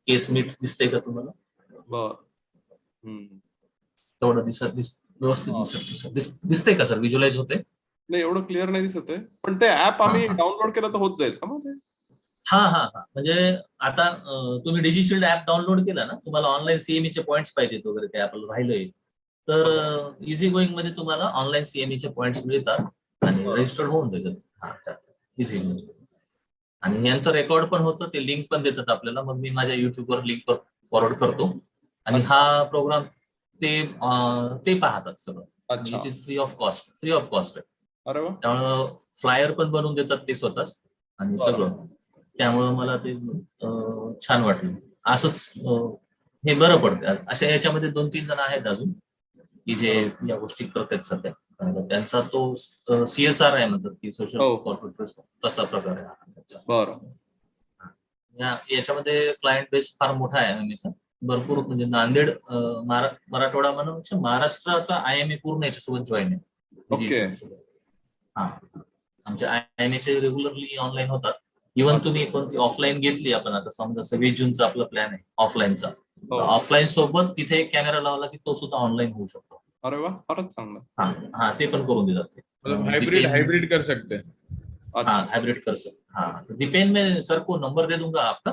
Case meet दिसतंय का तुम्हाला? बर. तेवढं व्यवस्थित दिसतंय का सर? व्हिज्युअलाइज होते? नाही, एवढं क्लिअर नाही दिसत आहे, पण ते ऍप आम्ही डाउनलोड केलं तर होत जाईल का मग? हा. म्हणजे आता तुम्ही डिजिशिल्ड ऍप डाउनलोड केलं ना, तुम्हाला ऑनलाईन सीएमईचे पॉईंट्स पाहिजेत वगैरे ते आपल्याला राहिलंय, तर इझी गोईंग मध्ये तुम्हाला ऑनलाईन सीएमईचे पॉईंट्स मिळतात आणि रजिस्टर्ड होऊन देतात इझी. आणि यांचं रेकॉर्ड पण होतं, ते लिंक पण देतात आपल्याला, मग मी माझ्या युट्यूबवर लिंक फॉरवर्ड करतो आणि हा प्रोग्राम ते पाहतात सगळं. It is free of cost आहे. त्यामुळं फ्लायर पण बनवून देतात ते स्वतःच आणि सगळं. त्यामुळं मला ते छान वाटलं. असंच हे बरं पडतं. अशा याच्यामध्ये 2-3 जण आहेत अजून की जे या गोष्टी करतात सध्या. त्यांचा तो CSR आहे म्हणतात की सोशल कॉर्पोरेट रिस्पॉन्सिबिलिटी, तसा प्रकार आहे त्याचा. याच्यामध्ये क्लायंट बेस फार मोठा आहे आम्हीचा. भरपूर म्हणजे नांदेड मराठवाडा म्हणून महाराष्ट्राचा IMA पूर्ण याच्यासोबत जॉईन आहे. हा, आमचे IMA रेग्युलरली ऑनलाईन होतात. इव्हन तुम्ही कोणती ऑफलाईन घेतली, आपण आता समजा 26 जूनचा आपला प्लॅन आहे ऑफलाईनचा, ऑफलाईन सोबत तिथे एक कॅमेरा लावला की तो सुद्धा ऑनलाइन होऊ शकतो. अरे वा, फारच चांगलं. हा ते पण करून देतात ते. हाइब्रिड कर सकते हैं. हाँ, हाइब्रिड कर सकते. हाँ, तो दीपेन में सर को नंबर दे दूंगा आपका.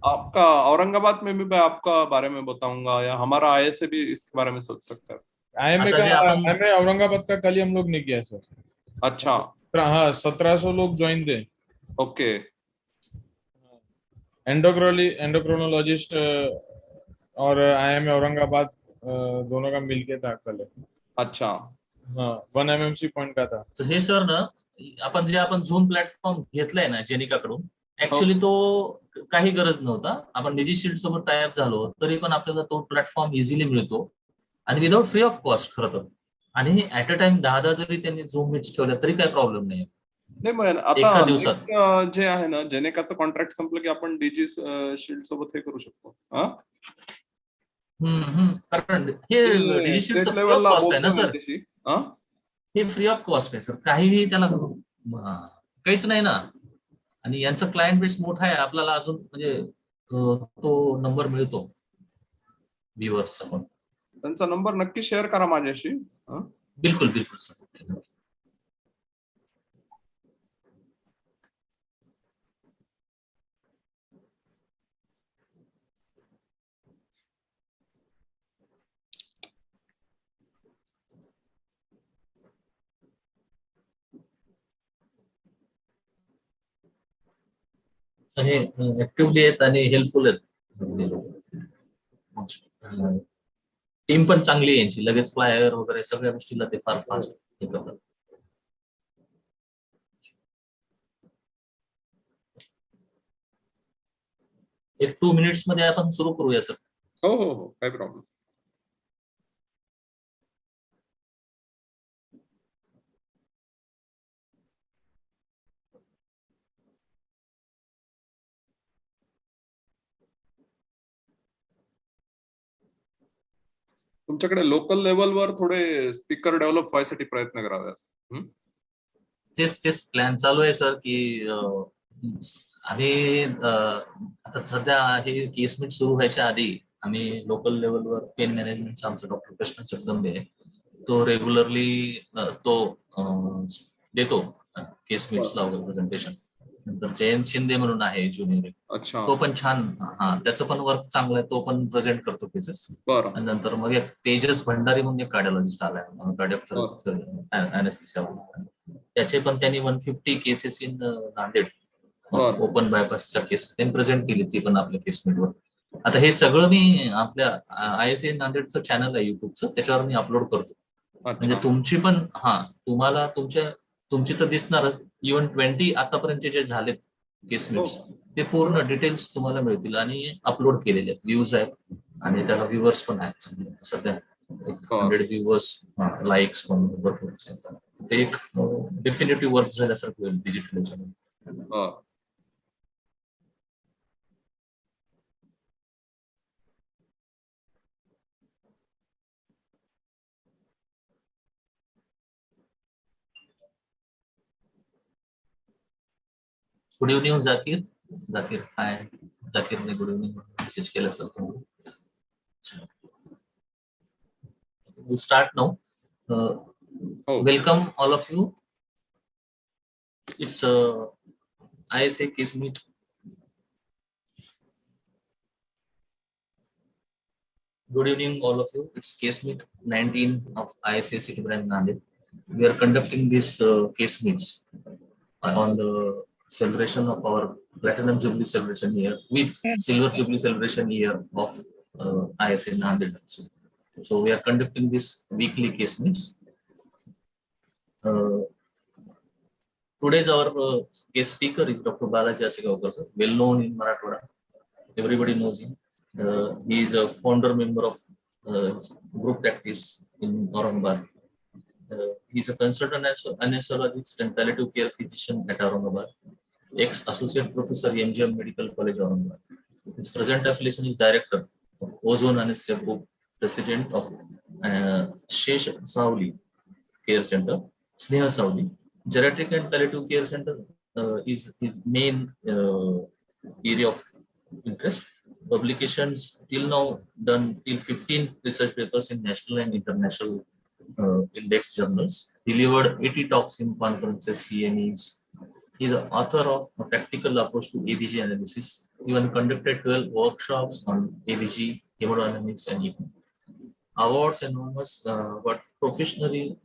आपका औरंगाबाद में भी मैं आपका बारे में बताऊंगा, या हमारा ISA भी इसके बारे में सोच सकता है. IMA औरंगाबाद का कल ही हम लोग ने किया सर. अच्छा. हाँ, 1700 लोग ज्वाइन थे. ओके. एंडोक्रोनोलॉजिस्ट और IMA औरंगाबाद दोनों का मिलके था कल. अच्छा. हाँ, 1 MMC पॉइंट का था. तर हे सर ना, आपण झूम प्लॅटफॉर्म घेतलाय ना जेनिकाकडून, ऍक्च्युली तो काही गरज नव्हता. आपण डिजिशिल्ड सोबत टायअप झालो तरी पण आपल्याला तो प्लॅटफॉर्म इझिली मिळतो आणि विदाउट फ्री ऑफ कॉस्ट खरं तर. आणि ऍट अ टाइम 10 जरी त्यांनी झूम मीट्स ठेवल्या तरी काही प्रॉब्लेम नाही. नाही, आता नेक्स्ट जे आहे ना, जेनेकाचं कॉन्ट्रॅक्ट संपलं की आपण डिजिशिल्ड सोबत हे करू शकतो. कारण हे डिजिशिल्डचं फ्री ऑफ कॉस्ट आहे ना सर. हे फ्री ऑफ कॉस्ट आहे सर, काहीही त्याला काहीच नाही ना. आणि यांचा क्लायंट बेस मोठा आहे, आपल्याला अजून म्हणजे तो नंबर मिळतो व्ह्युअर्सचा पण. त्यांचा नंबर नक्की शेअर करा माझ्याशी. बिलकुल बिलकुल सर. हे ऍक्टिव्हली आहेत आणि हेल्पफुल आहेत. टीम पण चांगली आहे यांची, लगेच फ्लायर वगैरे सगळ्या गोष्टीला ते फार फास्ट हे करतात. एक 2 मिनिट्स मध्ये आपण सुरू करूया सर. हो, काही प्रॉब्लेम. तुमच्याकडे लोकल लेवलवर थोडे स्पीकर डेव्हलप व्हायसाठी प्रयत्न करावे. तेच प्लॅन चालू आहे सर की आम्ही आता सध्या हे केस मीट सुरू व्हायच्या आधी आम्ही लोकल लेवलवर पेन मॅनेजमेंटचा आमचा डॉक्टर कृष्ण जगदंबे आहे, तो रेग्युलरली तो देतो केस मीट्सला वगैरे प्रेझेंटेशन. नंतर जयंत शिंदे म्हणून आहे ज्युनियर, तो पण छान, त्याचं पण वर्क चांगलं आहे, तो पण प्रेझेंट करतो केसेस. आणि नंतर मग एक तेजस भंडारी म्हणून एक कार्डिओलॉजिस्ट आलाय, त्याचे पण त्यांनी 150 केसेस इन नांदेड ओपन बायपासच्या केसेस त्यांनी प्रेझेंट केली, ती पण आपल्या केसमेटवर. आता हे सगळं मी आपल्या ISA नांदेडचं चॅनल आहे युट्यूबचं, त्याच्यावर मी अपलोड करतो. म्हणजे तुमची पण तुम्हाला तुमची तर दिसणारच. इव्हन 20 आतापर्यंत जे झालेत केसमेट्स ते पूर्ण डिटेल्स तुम्हाला मिळतील आणि अपलोड केलेले आहेत, व्ह्यूज आहेत आणि त्याला व्ह्युअर्स पण आहेत सध्या. 100 व्ह्युअर्स, लाईक्स पण भरपूर. ते एक डेफिनेटिव्ह वर्क झाल्यासारखं होईल डिजिटल याच्यामध्ये. Good evening Zakir. Zakir, hi. Zakir ने good evening message केलं sir. We'll start now. Welcome all of you. It's ISA case meet. Good evening all of you. It's case meet 19 of ISA City Branch NANDED. We are conducting this case meets on the celebration of our Platinum Jubilee celebration year with Silver Jubilee celebration year of ISA NANDED. So we are conducting this weekly case meets. Today's our guest speaker is Dr. Balaji Asegaonkar, well known in Marathwada. Everybody knows him. He is a founder member of group practice in Aurangabad. He is a consultant anesthesiologist and palliative care physician at Aurangabad. Ex-associate professor MGM Medical College Aurangabad. His present affiliation is director of Ozone Anesthesia Group, president of Shesh Sauli Care Center, Sneha Sauli. Geriatric and palliative care center is his main area of interest. Publications till now done till 15 research papers in national and international index journals. Delivered 80 talks in conferences, CMEs. He is an author of a practical approach to ABG analysis. Even conducted 12 workshops on ABG, hemodynamics, and ECMO. Awards enormous, but Proficiency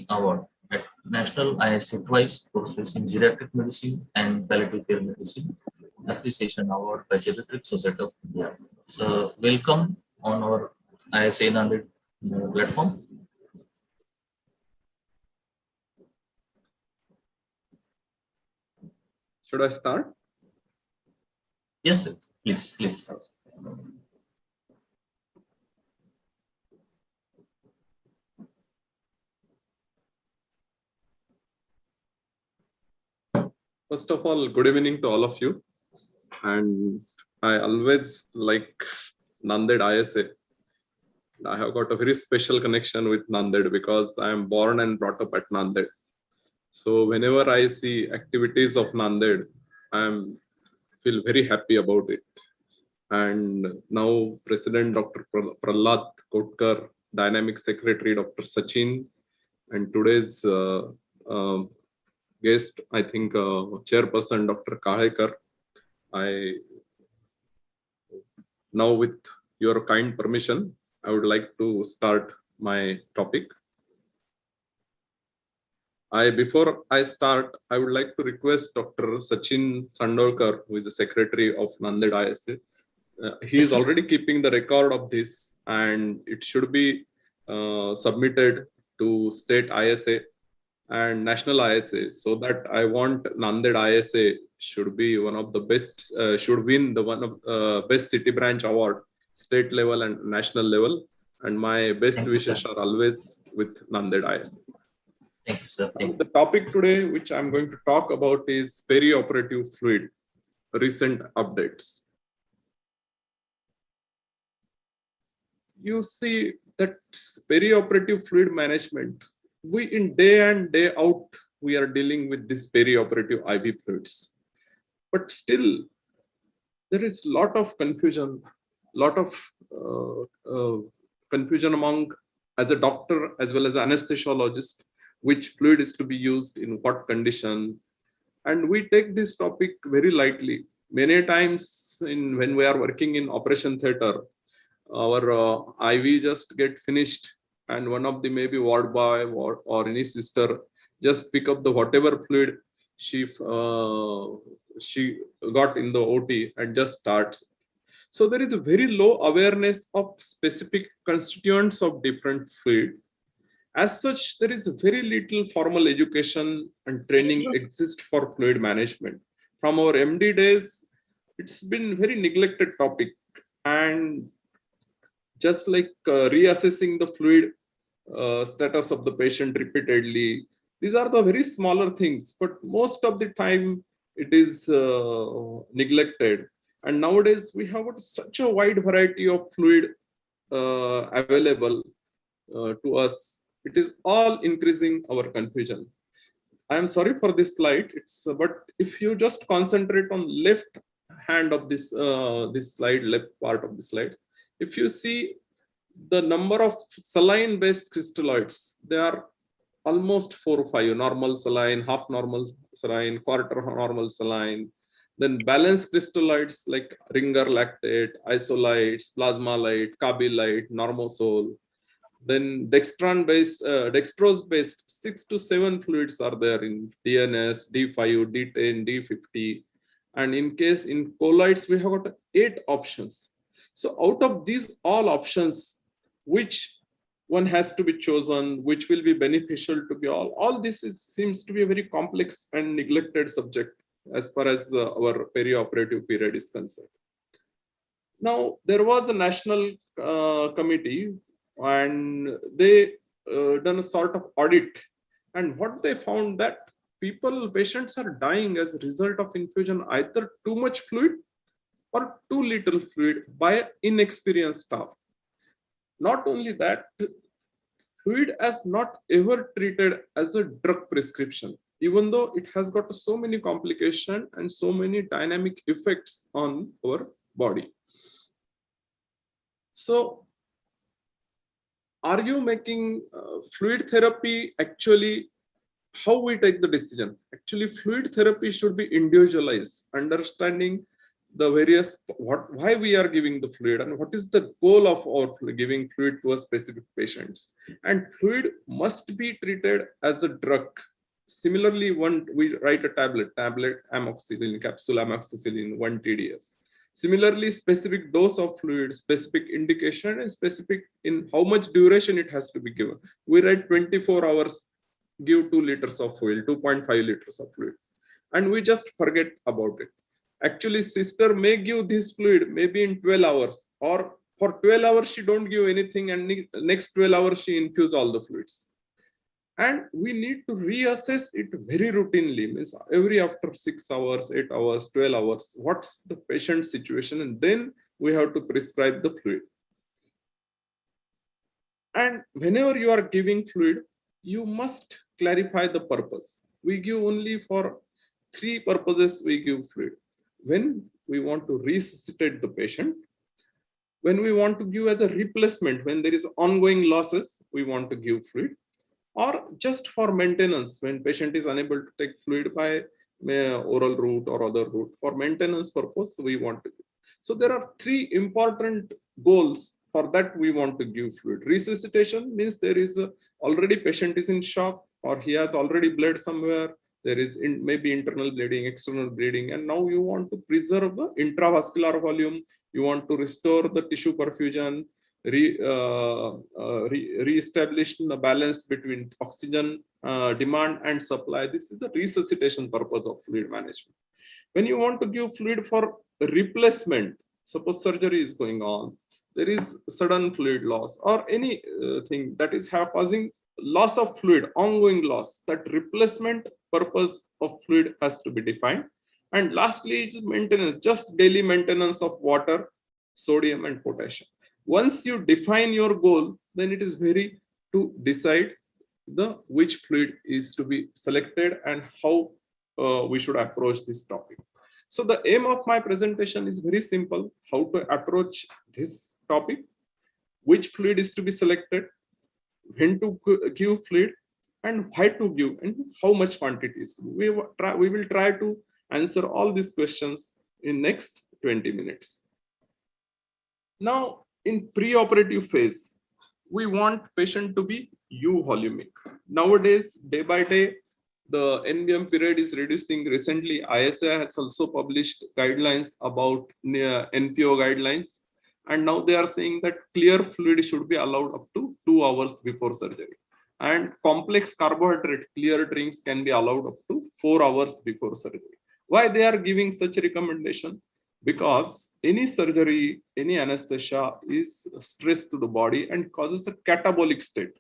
Award at National ISA twice, courses in geriatric medicine and palliative care medicine. Appreciation Award by Geriatric Society of India. So welcome on our ISA NANDED platform. Should I start? Yes, please start. First of all, good evening to all of you. And I always like NANDED ISA. I have got a very special connection with NANDED because I am born and brought up at NANDED. So whenever I see activities of NANDED, I feel very happy about it. And now President Dr. Prahlad Kotkar, Dynamic Secretary Dr. Sachin, and today's guest, I think Chairperson Dr. Kahekar. Now with your kind permission, I would like to start my topic. Before I start, I would like to request Dr. Sachin Sandolkar, who is the Secretary of NANDED ISA. He is already keeping the record of this, and it should be submitted to State ISA and National ISA, so that I want NANDED ISA should be one of the best, should win the one of best city branch award, state level and national level. And my best wishes are always with NANDED ISA. Thank you, sir. Thank you. The topic today, which I'm going to talk about, is perioperative fluid, recent updates. You see that perioperative fluid management, we in day in, day out, we are dealing with this perioperative IV fluids. But still, there is a lot of confusion, confusion among, as a doctor as well as anesthesiologist, which fluid is to be used in what condition. And we take this topic very lightly. Many times when we are working in operation theater, our IV just get finished, and one of the maybe ward boy or any sister just pick up the whatever fluid she got in the OT and just starts. So there is a very low awareness of specific constituents of different fluid. As such, there is very little formal education and training exist for fluid management. From our MD days, it's been very neglected topic, and just like reassessing the fluid status of the patient repeatedly. These are the very smaller things, but most of the time it is neglected. And nowadays we have such a wide variety of fluid available to us. It is all increasing our confusion. I am sorry for this slide. But if you just concentrate on left hand of this this slide, left part of the slide, if you see the number of saline based crystalloids, they are almost 4 or 5: normal saline, half normal saline, quarter normal saline. Then balanced crystalloids like ringer lactate, isolites, plasmalite, carbolite, normosol. Then dextrose based 6 to 7 fluids are there in DNS, D5, D10, D50. And in colloids, we have got 8 options. So out of these all options, which one has to be chosen, which will be beneficial to be all this seems to be a very complex and neglected subject as far as our perioperative period is concerned. Now, there was a national committee, and they done a sort of audit, and what they found that patients are dying as a result of infusion either too much fluid or too little fluid by inexperienced staff. Not only that, fluid is not ever treated as a drug prescription, even though it has got so many complications and so many dynamic effects on our body. So, are you making fluid therapy actually? How we take the decision? Actually, fluid therapy should be individualized, understanding the various why we are giving the fluid and what is the goal of our giving fluid to a specific patients. And fluid must be treated as a drug. Similarly, we write a tablet amoxicillin, capsule amoxicillin, 1 TDS. Similarly, specific dose of fluid, specific indication, and specific in how much duration it has to be given. We write 24 hours, give 2 liters of fluid, 2.5 liters of fluid, and we just forget about it. Actually, sister may give this fluid maybe in 12 hours, or for 12 hours she don't give anything, and next 12 hours she infuse all the fluids. And we need to reassess it very routinely, means every after 6 hours, 8 hours, 12 hours, what's the patient's situation, and then we have to prescribe the fluid. And whenever you are giving fluid, you must clarify the purpose. We give only for 3 purposes we give fluid. When we want to resuscitate the patient, when we want to give as a replacement, when there is ongoing losses, we want to give fluid, or just for maintenance, when patient is unable to take fluid by oral route or other route, for maintenance purpose, we want to give. So there are 3 important goals for that we want to give fluid. Resuscitation means there is already patient is in shock, or he has already bled somewhere. There is maybe internal bleeding, external bleeding, and now you want to preserve the intravascular volume. You want to restore the tissue perfusion, re-establish the balance between oxygen demand and supply. This is the resuscitation purpose of fluid management. When you want to give fluid for replacement, suppose surgery is going on, there is sudden fluid loss or any thing that is causing loss of fluid, ongoing loss, that replacement purpose of fluid has to be defined. And lastly, it's maintenance, just daily maintenance of water, sodium and potassium. Once you define your goal, then it is very to decide which fluid is to be selected and how we should approach this topic. So the aim of my presentation is very simple: how to approach this topic, which fluid is to be selected, when to give fluid, and why to give, and how much quantities. We will try to answer all these questions in next 20 minutes. Now, in preoperative phase, we want patient to be euvolumic. Nowadays, day by day, the NBM period is reducing. Recently, ISA has also published guidelines about NPO guidelines. And now they are saying that clear fluid should be allowed up to 2 hours before surgery. And complex carbohydrate clear drinks can be allowed up to 4 hours before surgery. Why they are giving such a recommendation? Because any surgery, any anesthesia is stress to the body and causes a catabolic state.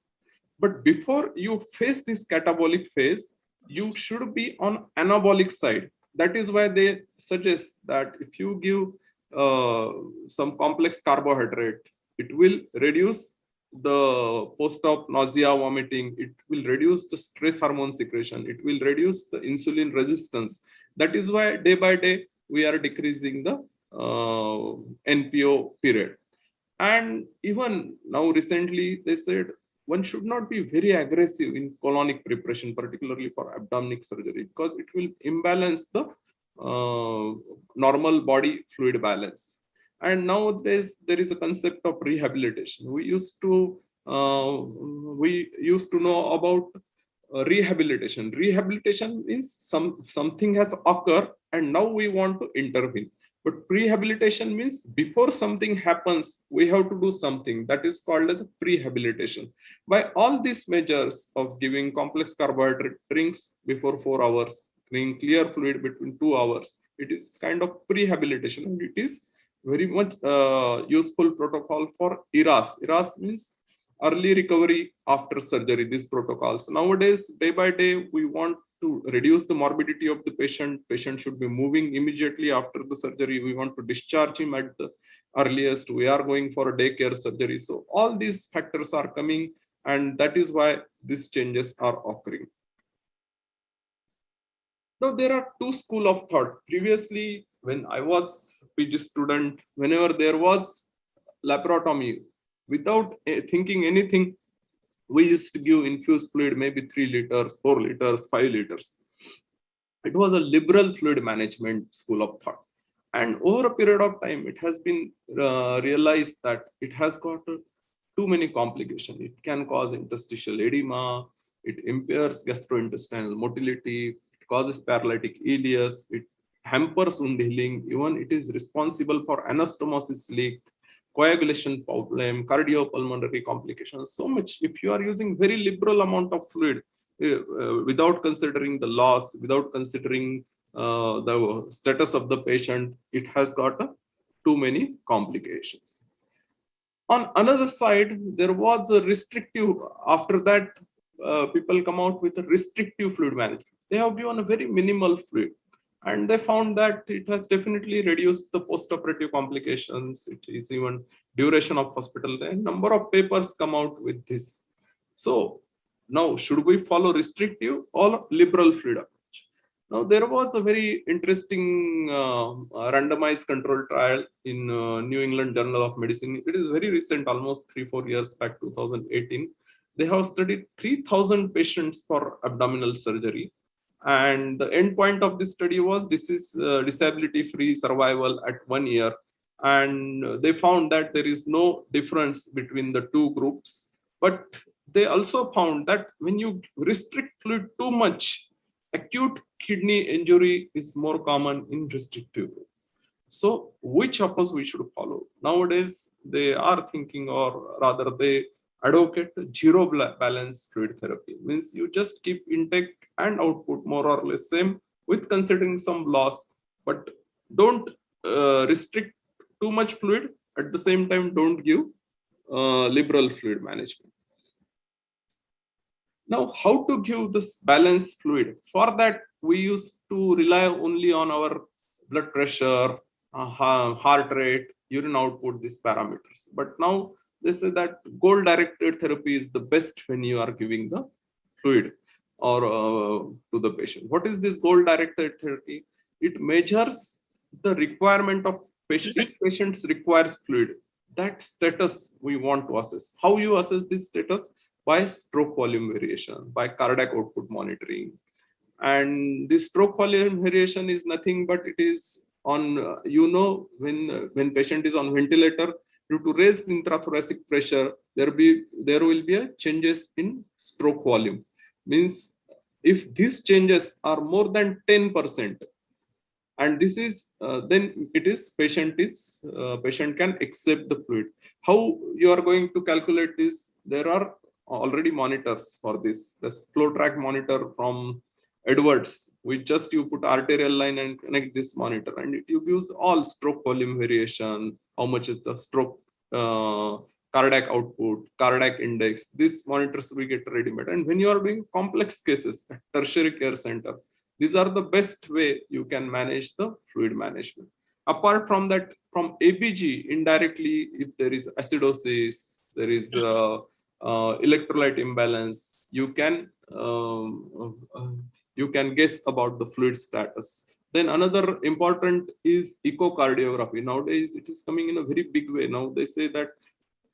But before you face this catabolic phase, you should be on anabolic side. That is why they suggest that if you give some complex carbohydrate, it will reduce the post-op nausea, vomiting. It will reduce the stress hormone secretion. It will reduce the insulin resistance. That is why day by day we are decreasing the NPO period. And even now recently they said one should not be very aggressive in colonic preparation, particularly for abdominal surgery, because it will imbalance the normal body fluid balance. And nowadays there is a concept of rehabilitation. We used to know about rehabilitation. Rehabilitation means something has occurred and now we want to intervene. But prehabilitation means before something happens, we have to do something. That is called as prehabilitation. By all these measures of giving complex carbohydrate drinks before 4 hours, giving clear fluid between 2 hours, it is kind of prehabilitation, and it is very much useful protocol for ERAS. ERAS means early recovery after surgery. These protocols nowadays, day by day, we want to reduce the morbidity of the patient. Patient should be moving immediately after the surgery. We want to discharge him at the earliest. We are going for a daycare surgery. So all these factors are coming, and that is why these changes are occurring. Now there are two schools of thought. Previously, when I was PG student, whenever there was laparotomy, without thinking anything, we used to give infused fluid, maybe 3 liters, 4 liters, 5 liters. It was a liberal fluid management school of thought. And over a period of time, it has been realized that it has got too many complications. It can cause interstitial edema, it impairs gastrointestinal motility, it causes paralytic ileus, it hampers wound healing, even it is responsible for anastomosis leak, coagulation problem, cardiopulmonary complications, so much. If you are using very liberal amount of fluid without considering the loss, without considering the status of the patient, it has got too many complications. On another side, there was a restrictive. After that, people come out with a restrictive fluid management. They have given a very minimal fluid. And they found that it has definitely reduced the post-operative complications. It is even duration of hospital. A number of papers come out with this. So now, should we follow restrictive or liberal fluid approach? Now, there was a very interesting randomized control trial in New England Journal of Medicine. It is very recent, almost 3-4 years back, 2018. They have studied 3,000 patients for abdominal surgery. And the end point of this study was disability-free survival at 1 year. And they found that there is no difference between the two groups. But they also found that when you restrict fluid too much, acute kidney injury is more common in restrictive group. So which approach we should follow? Nowadays, they are thinking, or rather they advocate zero balance fluid therapy. Means you just keep intake and output more or less same with considering some loss, but don't restrict too much fluid. At the same time, don't give liberal fluid management. Now, how to give this balanced fluid? For that, we used to rely only on our blood pressure, heart rate, urine output, these parameters. But now they say that goal-directed therapy is the best when you are giving the fluid or to the patient. What is this goal-directed therapy? It measures the requirement of patient. If patients requires fluid, that status we want to assess. How you assess this status? By stroke volume variation, by cardiac output monitoring. And this stroke volume variation is nothing but it is on, when patient is on ventilator, due to raised intrathoracic pressure, there will be a changes in stroke volume. Means if these changes are more than 10%, and this is then it is patient can accept the fluid. How you are going to calculate this? There are already monitors for this. The flow track monitor from Edwards. You put arterial line and connect this monitor, and it gives all stroke volume variation. How much is the stroke cardiac output, cardiac index? These monitors we get ready-made. And when you are doing complex cases at tertiary care center, these are the best way you can manage the fluid management. Apart from that, from ABG, indirectly, if there is acidosis, there is electrolyte imbalance, you can guess about the fluid status. Then another important is echocardiography. Nowadays, it is coming in a very big way. Now they say that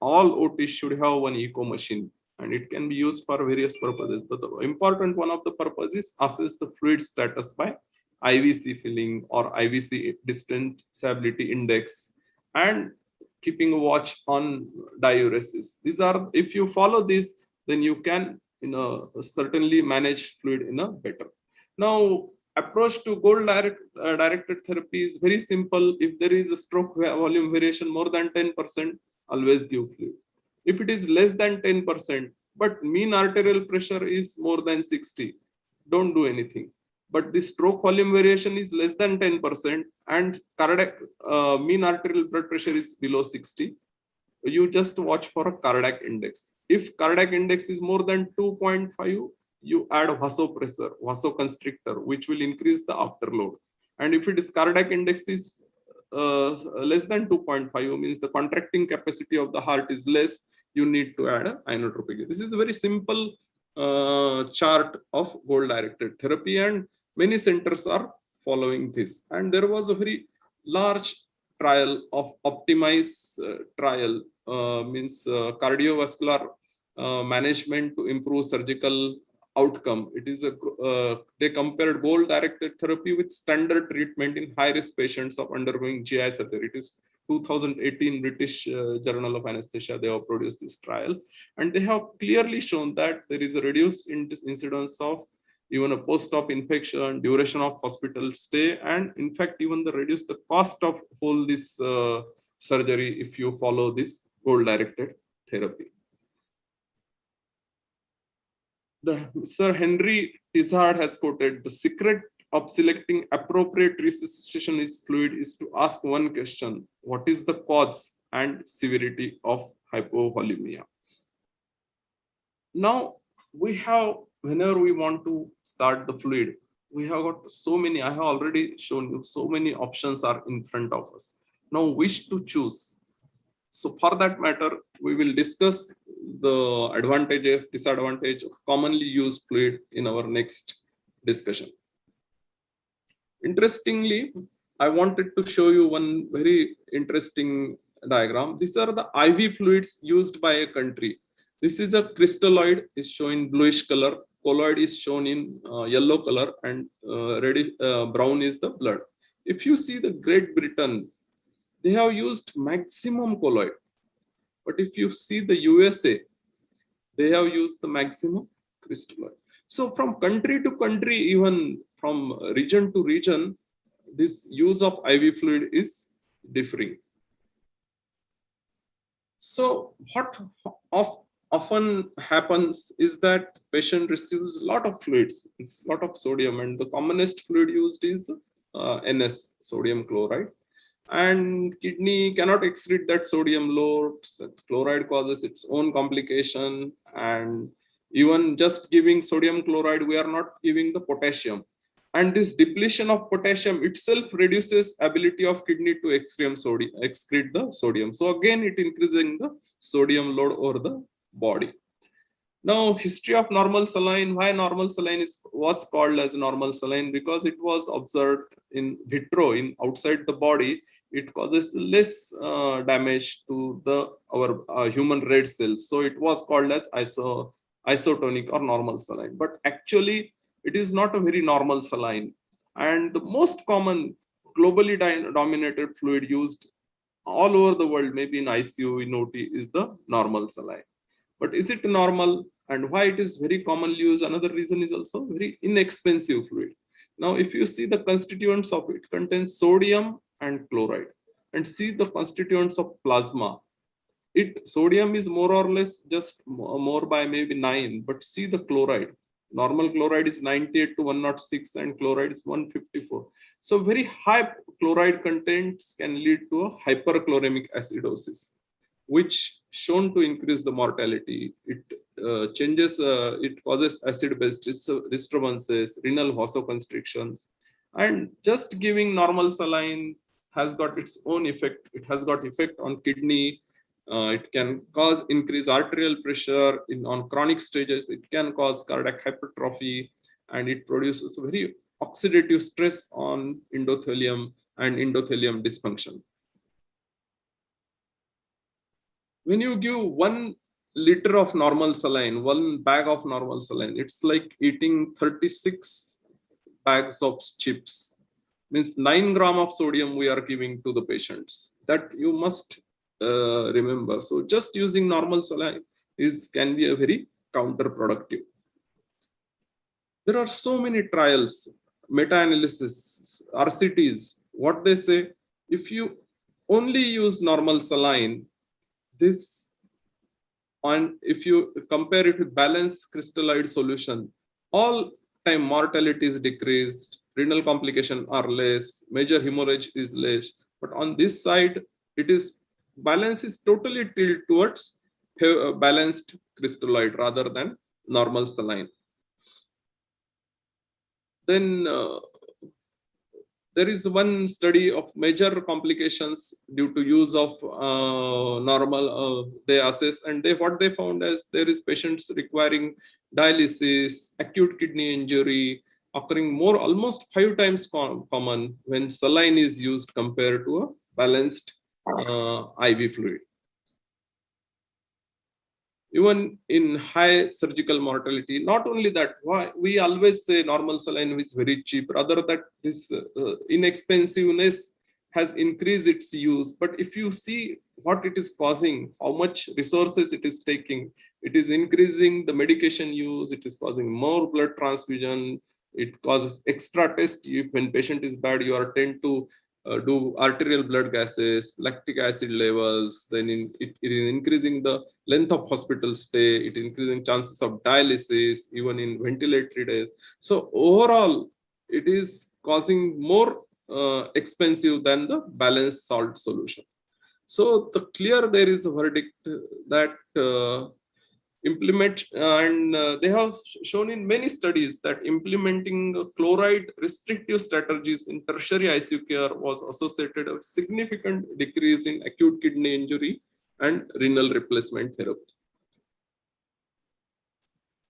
all OTs should have one echo machine, and it can be used for various purposes. But the important one of the purposes assess the fluid status by IVC filling or IVC distensibility index, and keeping a watch on diuresis. These are, if you follow this, then you can certainly manage fluid in a better. Now, approach to goal directed therapy is very simple. If there is a stroke volume variation more than 10%, always give fluid. If it is less than 10%, but mean arterial pressure is more than 60, don't do anything. But the stroke volume variation is less than 10% and cardiac mean arterial blood pressure is below 60, you just watch for a cardiac index. If cardiac index is more than 2.5, you add vasopressor, vasoconstrictor, which will increase the afterload. And if it is cardiac index is less than 2.5, means the contracting capacity of the heart is less, you need to add a inotropic. This is a very simple chart of goal directed therapy, and many centers are following this. And there was a very large trial of optimize trial, means cardiovascular management to improve surgical outcome. It is they compared goal directed therapy with standard treatment in high risk patients of undergoing GI surgery. It is 2018 British Journal of Anesthesia. They have produced this trial, and they have clearly shown that there is a reduced incidence of even a post-op infection, duration of hospital stay, and in fact, even the reduce the cost of whole this surgery if you follow this goal-directed therapy. The Sir Henry Tizard has quoted, the secret of selecting appropriate resuscitation is fluid is to ask one question: what is the cause and severity of hypovolemia? Now we have, whenever we want to start the fluid, we have got so many, I have already shown you, so many options are in front of us. Now which to choose? So for that matter, we will discuss the advantages, disadvantage of commonly used fluid in our next discussion. Interestingly, I wanted to show you one very interesting diagram. These are the IV fluids used by a country. This is a crystalloid, is shown bluish color. Colloid is shown in yellow color, and reddish brown is the blood. If you see the Great Britain, they have used maximum colloid. But if you see the USA, they have used the maximum crystalloid. So from country to country, even from region to region, this use of IV fluid is differing. So what often happens is that patient receives a lot of fluids, it's a lot of sodium, and the commonest fluid used is NS, sodium chloride. And kidney cannot excrete that sodium load. So chloride causes its own complication, and even just giving sodium chloride, we are not giving the potassium. And this depletion of potassium itself reduces ability of kidney to excrete the sodium. So again, it increasing the sodium load over the body. Now, history of normal saline. Why normal saline was called as normal saline? Because it was observed in vitro, in outside the body. It causes less damage to our human red cells. So it was called as isotonic or normal saline. But actually, it is not a very normal saline. And the most common globally dominated fluid used all over the world, maybe in ICU, in OT, is the normal saline. But is it normal, and why it is very commonly used? Another reason is also very inexpensive fluid. Now, if you see the constituents of it, contains sodium and chloride, and see the constituents of plasma. Sodium is more or less just more by maybe 9, but see the chloride. Normal chloride is 98 to 106, and chloride is 154. So very high chloride contents can lead to a hyperchloremic acidosis, which shown to increase the mortality. It it causes acid-based disturbances, renal vasoconstrictions, and just giving normal saline has got its own effect. It has got effect on kidney. It can cause increased arterial pressure on chronic stages. It can cause cardiac hypertrophy, and it produces very oxidative stress on endothelium and endothelium dysfunction. When you give 1 liter of normal saline, 1 bag of normal saline, it's like eating 36 bags of chips. Means 9 gram of sodium we are giving to the patients. That you must remember. So just using normal saline can be a very counterproductive. There are so many trials, meta-analysis, RCTs. What they say, if you only use normal saline, if you compare it with balanced crystalloid solution, all time mortality is decreased, renal complications are less, major hemorrhage is less. But on this side, balance is totally tilted towards balanced crystalloid rather than normal saline. Then there is one study of major complications due to use of normal. They assess, and what they found is there is patients requiring dialysis, acute kidney injury occurring almost 5 times common when saline is used compared to a balanced IV fluid. Even in high surgical mortality. Not only that, why we always say normal saline is very cheap, rather that this inexpensiveness has increased its use. But if you see what it is causing, how much resources it is taking, it is increasing the medication use, it is causing more blood transfusion, it causes extra test. When patient is bad, you are tend to do arterial blood gases, lactic acid levels, then it is increasing the length of hospital stay, it increasing chances of dialysis, even in ventilatory days. So overall, it is causing more expensive than the balanced salt solution. So there is a verdict that implement, and they have shown in many studies that implementing chloride restrictive strategies in tertiary ICU care was associated with significant decrease in acute kidney injury and renal replacement therapy.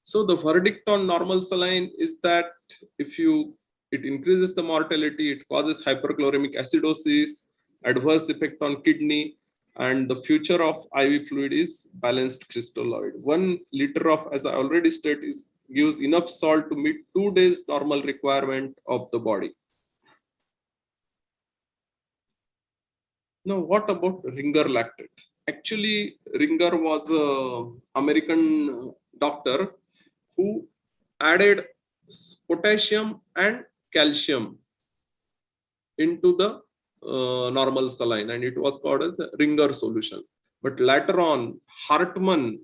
So the verdict on normal saline is that it increases the mortality, it causes hyperchloremic acidosis, adverse effect on kidney, and the future of IV fluid is balanced crystalloid. 1 liter of, as I already stated, gives enough salt to meet 2 days normal requirement of the body. Now, what about Ringer lactate? Actually, Ringer was an American doctor who added potassium and calcium into the normal saline, and it was called as a Ringer solution. But later on, Hartmann,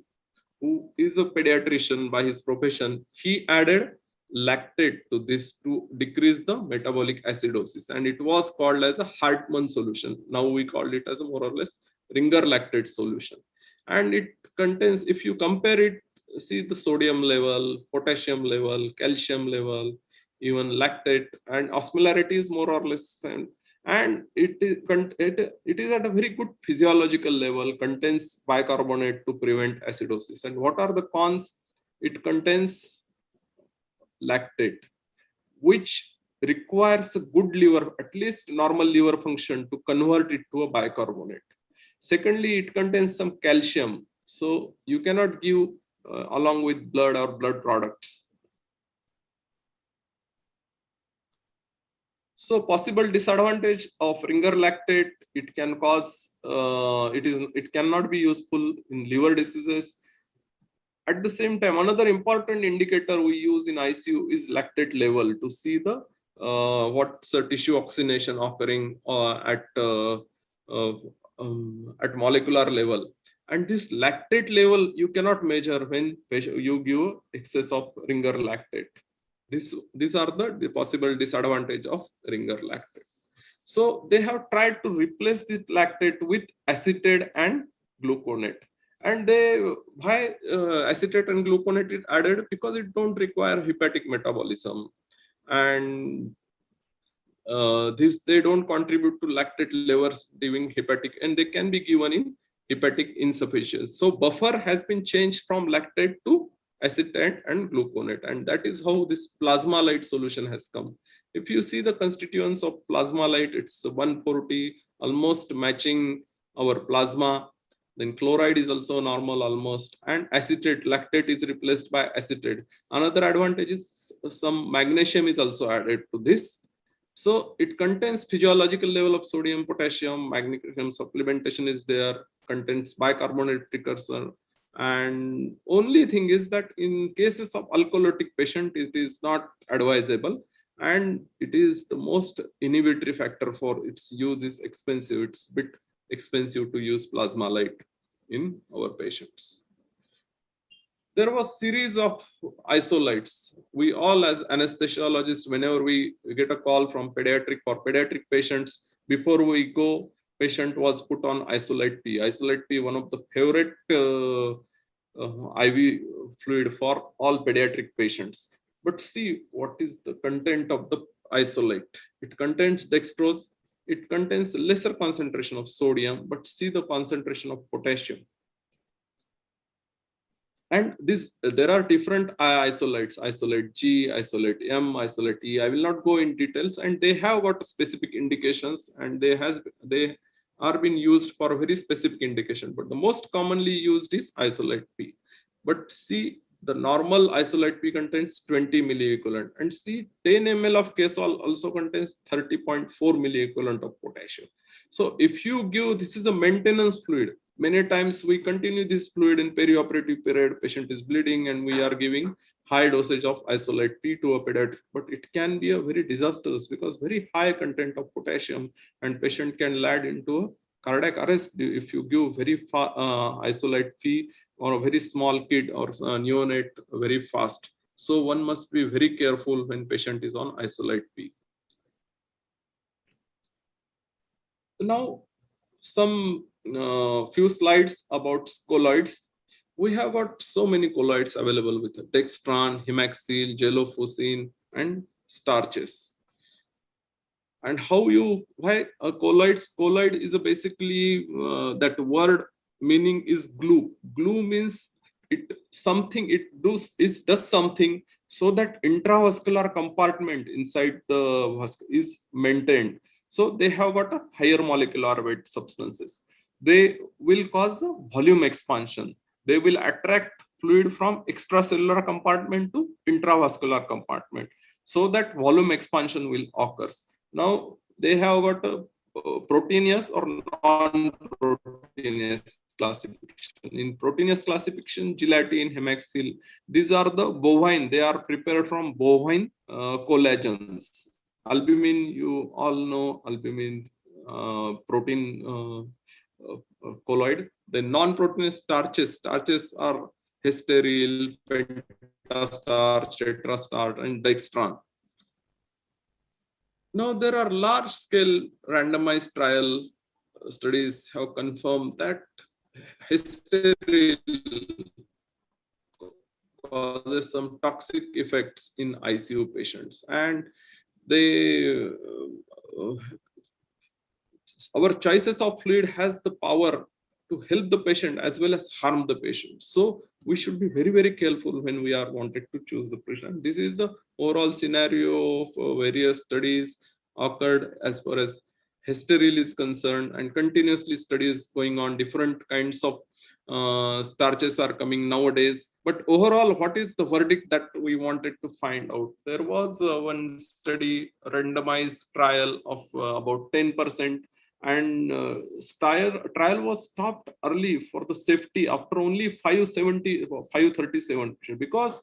who is a pediatrician by his profession, he added lactate to this to decrease the metabolic acidosis, and it was called as a Hartmann solution. Now we call it as a more or less Ringer lactate solution. And it contains, if you compare it, see the sodium level, potassium level, calcium level, even lactate, and osmolarity is more or less same. And it is at a very good physiological level, contains bicarbonate to prevent acidosis. And what are the cons? It contains lactate, which requires a good liver, at least normal liver function, to convert it to a bicarbonate. Secondly, it contains some calcium, so you cannot give along with blood or blood products. So possible disadvantage of Ringer lactate, it can cause, it cannot be useful in liver diseases. At the same time, another important indicator we use in ICU is lactate level to see the what's a tissue oxygenation occurring at molecular level. And this lactate level you cannot measure when you give excess of Ringer lactate. These are the possible disadvantage of Ringer lactate. So they have tried to replace this lactate with acetate and gluconate. And why acetate and gluconate is added? Because it don't require hepatic metabolism. And they don't contribute to lactate levels during hepatic, and they can be given in hepatic insufficiency. So buffer has been changed from lactate to acetate and gluconate, and that is how this Plasmalite solution has come. If you see the constituents of Plasmalite, it's 140, almost matching our plasma. Then chloride is also normal almost, and acetate, lactate is replaced by acetate. Another advantage is some magnesium is also added to this. So it contains physiological level of sodium, potassium, magnesium supplementation is there, contains bicarbonate precursor. And only thing is that in cases of alcoholic patient, it is not advisable, and it is the most inhibitory factor for its use is expensive. It's bit expensive to use Plasmalite in our patients. There was series of isolites. We all as anesthesiologists, whenever we get a call from for pediatric patients, before we go, patient was put on Isolite P. Isolite P, one of the favorite IV fluid for all pediatric patients. But see what is the content of the isolite. It contains dextrose. It contains lesser concentration of sodium, but see the concentration of potassium. And this, there are different isolates, isolate G, isolate M, isolate E. I will not go in details, and they have got specific indications, and they are being used for a very specific indication. But the most commonly used is isolate P. But see, the normal isolate P contains 20 milliequivalent, and see 10 ml of Kesol also contains 30.4 milliequivalent of potassium. So if you give, this is a maintenance fluid. Many times we continue this fluid in perioperative period, patient is bleeding, and we are giving high dosage of isolate P to a pediatric, but it can be a very disastrous because very high content of potassium, and patient can lead into a cardiac arrest if you give very isolate P or a very small kid or neonate very fast. So one must be very careful when patient is on isolate P. Now, some few slides about colloids. We have got so many colloids available with dextran, hemaxyl, gelofuscin, and starches. And why a colloid is a basically that word meaning is glue. Glue means it does something so that intravascular compartment inside the vascular is maintained. So they have got a higher molecular weight substances. They will cause a volume expansion. They will attract fluid from extracellular compartment to intravascular compartment, so that volume expansion will occur. Now they have got a proteinous or non-proteinous classification. In proteinous classification, gelatin, hemaxyl, these are the bovine. They are prepared from bovine collagens. Albumin, you all know albumin protein colloid. The non-proteinous starches are hysteryl, pentastarch, tetrastarch, and dextran. Now there are large-scale randomized trial studies have confirmed that hysteryl causes some toxic effects in ICU patients, and our choices of fluid has the power to help the patient as well as harm the patient. So we should be very, very careful when we are wanted to choose the patient. This is the overall scenario of various studies occurred as far as hysteryl is concerned, and continuously studies going on. Different kinds of starches are coming nowadays. But overall, what is the verdict that we wanted to find out? There was one study, randomized trial of about 10%, and trial was stopped early for the safety after only 537, because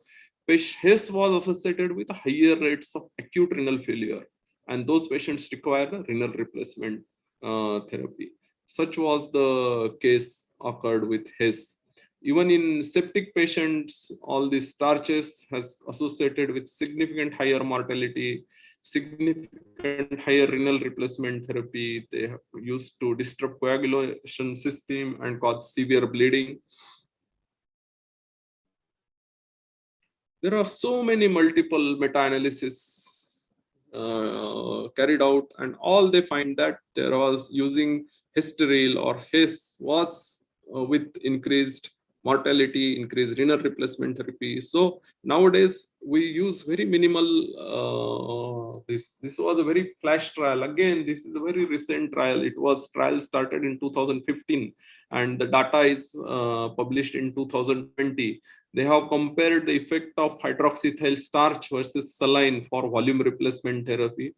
HES was associated with higher rates of acute renal failure, and those patients require a renal replacement therapy. Such was the case occurred with HES. Even in septic patients, all these starches has associated with significant higher mortality, significant higher renal replacement therapy. They have used to disrupt coagulation system and cause severe bleeding. There are so many multiple meta-analysis carried out, and all they find that there was using hysteril or HIS was with increased mortality, increased renal replacement therapy. So nowadays we use very minimal. This was a very flash trial. Again, this is a very recent trial. It was trial started in 2015, and the data is published in 2020. They have compared the effect of hydroxyethyl starch versus saline for volume replacement therapy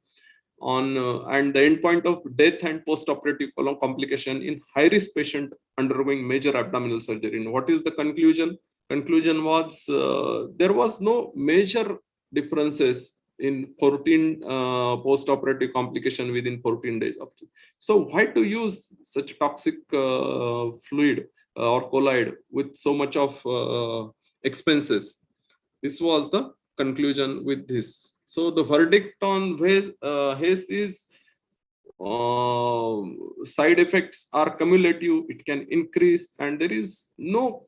on and the endpoint of death and post-operative complication in high-risk patient undergoing major abdominal surgery. And what is the conclusion? Conclusion was there was no major differences in 14 post-operative complication within 14 days. So why to use such toxic fluid or colloid with so much of expenses? This was the conclusion with this. So the verdict on HACE is side effects are cumulative, it can increase, and there is no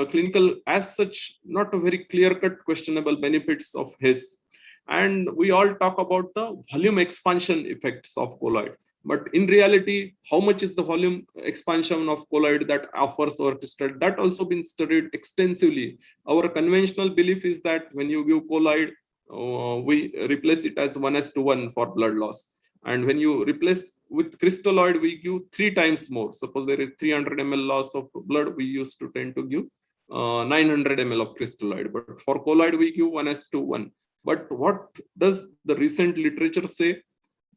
clinical as such, not a very clear-cut questionable benefits of HACE. And we all talk about the volume expansion effects of colloid. But in reality, how much is the volume expansion of colloid that offers our crystal? That also been studied extensively. Our conventional belief is that when you give colloid, we replace it as 1:1 for blood loss. And when you replace with crystalloid, we give 3 times more. Suppose there is 300 ml loss of blood, we used to tend to give 900 ml of crystalloid. But for colloid, we give 1:1. But what does the recent literature say?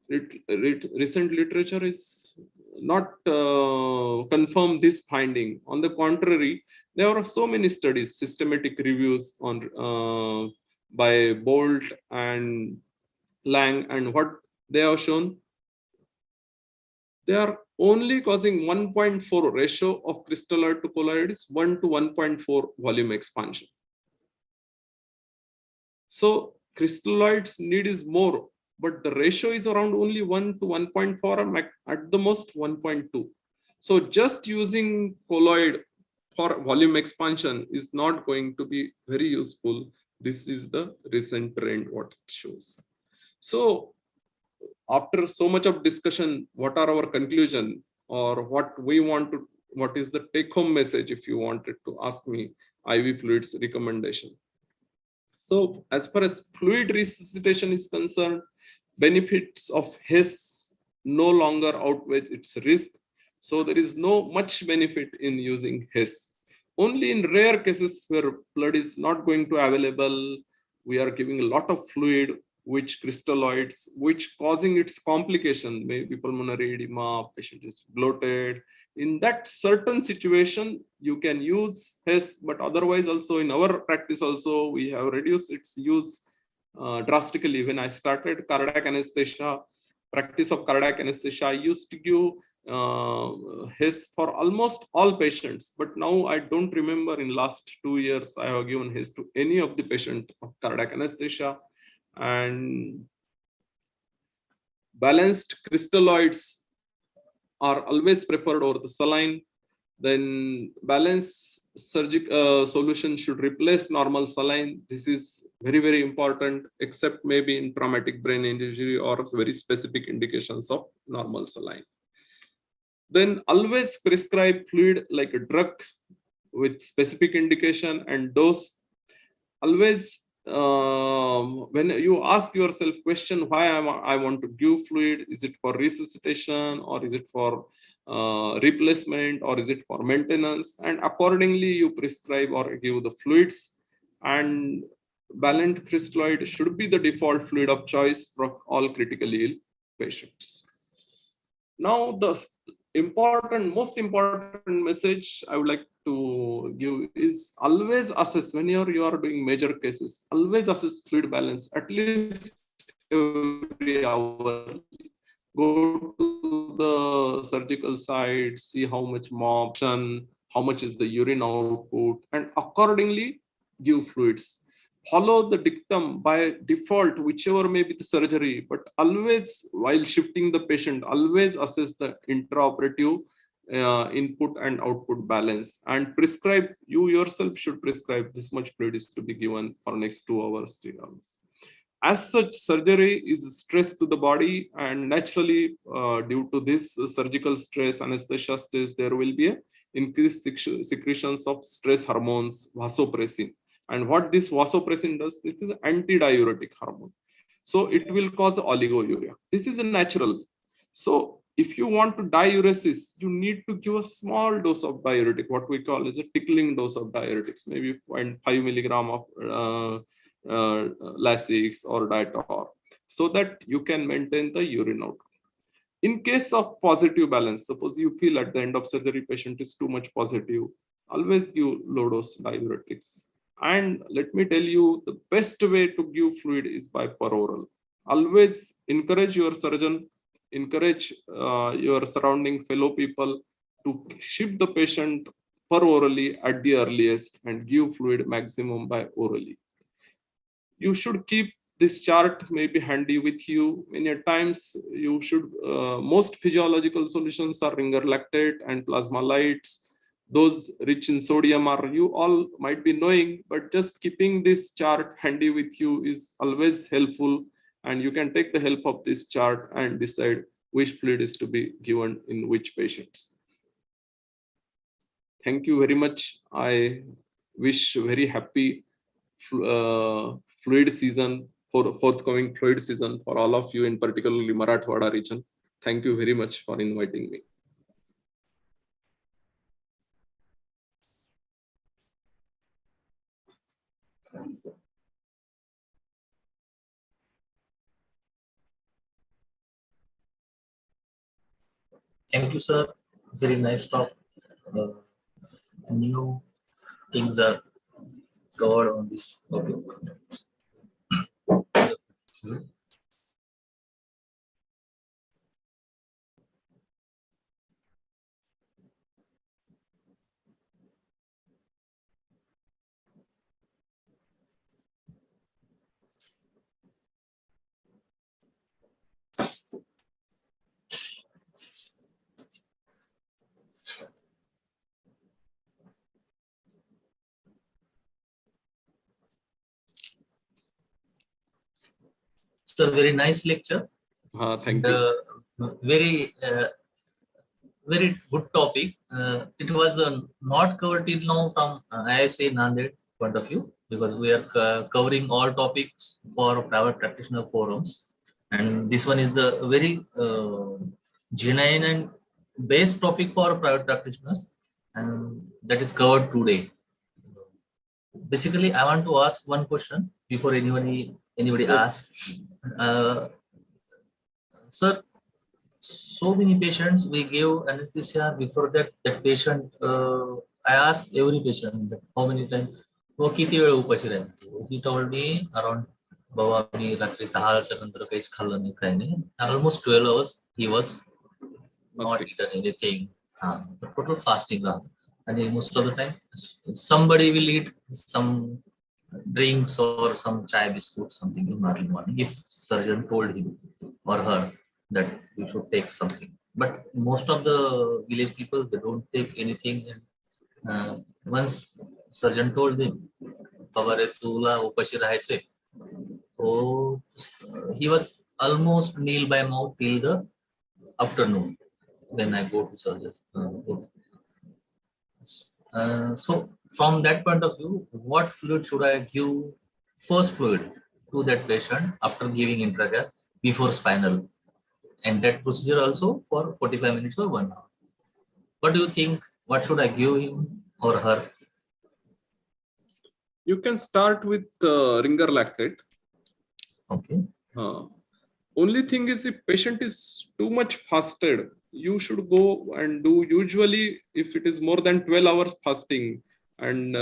Recent literature is not confirm this finding. On the contrary, there are so many studies, systematic reviews on by Bolt and Lang, and what they have shown, they are only causing 1.4 ratio of crystalloid to colloid is 1 to 1.4 volume expansion. So crystalloids need is more, but the ratio is around only 1 to 1.4, at the most 1.2. So just using colloid for volume expansion is not going to be very useful. This is the recent trend, what it shows. So after so much of discussion, what are our conclusion, or what we want to, what is the take-home message if you wanted to ask me IV fluids recommendation? So as far as fluid resuscitation is concerned, benefits of HACE no longer outweigh its risk. So there is no much benefit in using HACE. Only in rare cases where blood is not going to available, we are giving a lot of fluid, which crystalloids, which causing its complication, maybe pulmonary edema, patient is bloated. In that certain situation, you can use HACE, but otherwise also in our practice also, we have reduced its use drastically. When I started cardiac anesthesia, practice of cardiac anesthesia, I used to give HACE for almost all patients, but now I don't remember in last 2 years I have given HACE to any of the patient of cardiac anesthesia. And balanced crystalloids are always preferred over the saline. Then balanced surgical solution should replace normal saline. This is very, very important, except maybe in traumatic brain injury or very specific indications of normal saline. Then always prescribe fluid like a drug with specific indication and dose. Always when you ask yourself question, why I want to give fluid, is it for resuscitation, or is it for replacement, or is it for maintenance, and accordingly you prescribe or give the fluids. And balanced crystalloid should be the default fluid of choice for all critically ill patients. Now the most important message I would like to give is always assess, whenever you are doing major cases, always assess fluid balance at least every hour. Go to the surgical site, see how much motion, how much is the urine output, and accordingly give fluids. Follow the dictum by default, whichever may be the surgery, but always while shifting the patient, always assess the intraoperative input and output balance, and prescribe, you yourself should prescribe this much fluid is to be given for next 2 hours, 3 hours. As such, surgery is stress to the body, and naturally, due to this surgical stress, anesthesia stress, there will be a increased secretions of stress hormones, vasopressin. And what this vasopressin does, it is an antidiuretic hormone. So it will cause oliguria. This is a natural. So if you want to diuresis, you need to give a small dose of diuretic, what we call as a tickling dose of diuretics, maybe 0.5 milligram of Lasix or Diator, so that you can maintain the urine outcome. In case of positive balance, suppose you feel at the end of surgery patient is too much positive, always give low dose diuretics. And let me tell you, the best way to give fluid is by peroral. Always encourage your surgeon, encourage your surrounding fellow people to ship the patient perorally at the earliest and give fluid maximum by orally. You should keep this chart maybe handy with you. Many times you should, most physiological solutions are ringer lactate and plasmalites. Those rich in sodium are, you all might be knowing, but just keeping this chart handy with you is always helpful. And you can take the help of this chart and decide which fluid is to be given in which patients. Thank you very much. I wish very happy fluid season, for forthcoming fluid season for all of you, in particularly Marathwada region. Thank you very much for inviting me. Thank you, sir. Very nice talk. New things are covered on this topic. It's a very nice lecture. Thank you. Very very good topic. It was not covered till now from ISA NANDED point of view, because we are covering all topics for private practitioner forums, and this one is the very genuine and best topic for private practitioners, and that is covered today. Basically, I want to ask one question before anybody Yes. asks. Sir, so many patients we give anesthesia. Before that patient, I asked every patient how many times, वो किती वेळ उपाशी राहील. He told me around, बाबा मी रात्री 10च्या नंतर काहीच खाल्लं नाही, काही नाही. Almost 12 hours he was not eaten anything. Total fasting राहत. And most of the time somebody will eat some drinks or some chai biscuit, something in early morning, if surgeon told him or her that you should take something. But most of the village people, they don't take anything. And once surgeon told them, "Babare tula upashi rahaयचे," so he was almost kneel by mouth till the afternoon. Then I go to surgeon. So from that point of view, what fluid should I give first fluid to that patient after giving intracare before spinal? And that procedure also for 45 minutes or 1 hour. What do you think? What should I give him or her? You can start with ringer lactate. Okay. Only thing is, if patient is too much fasted, you should go and do, usually if it is more than 12 hours fasting, and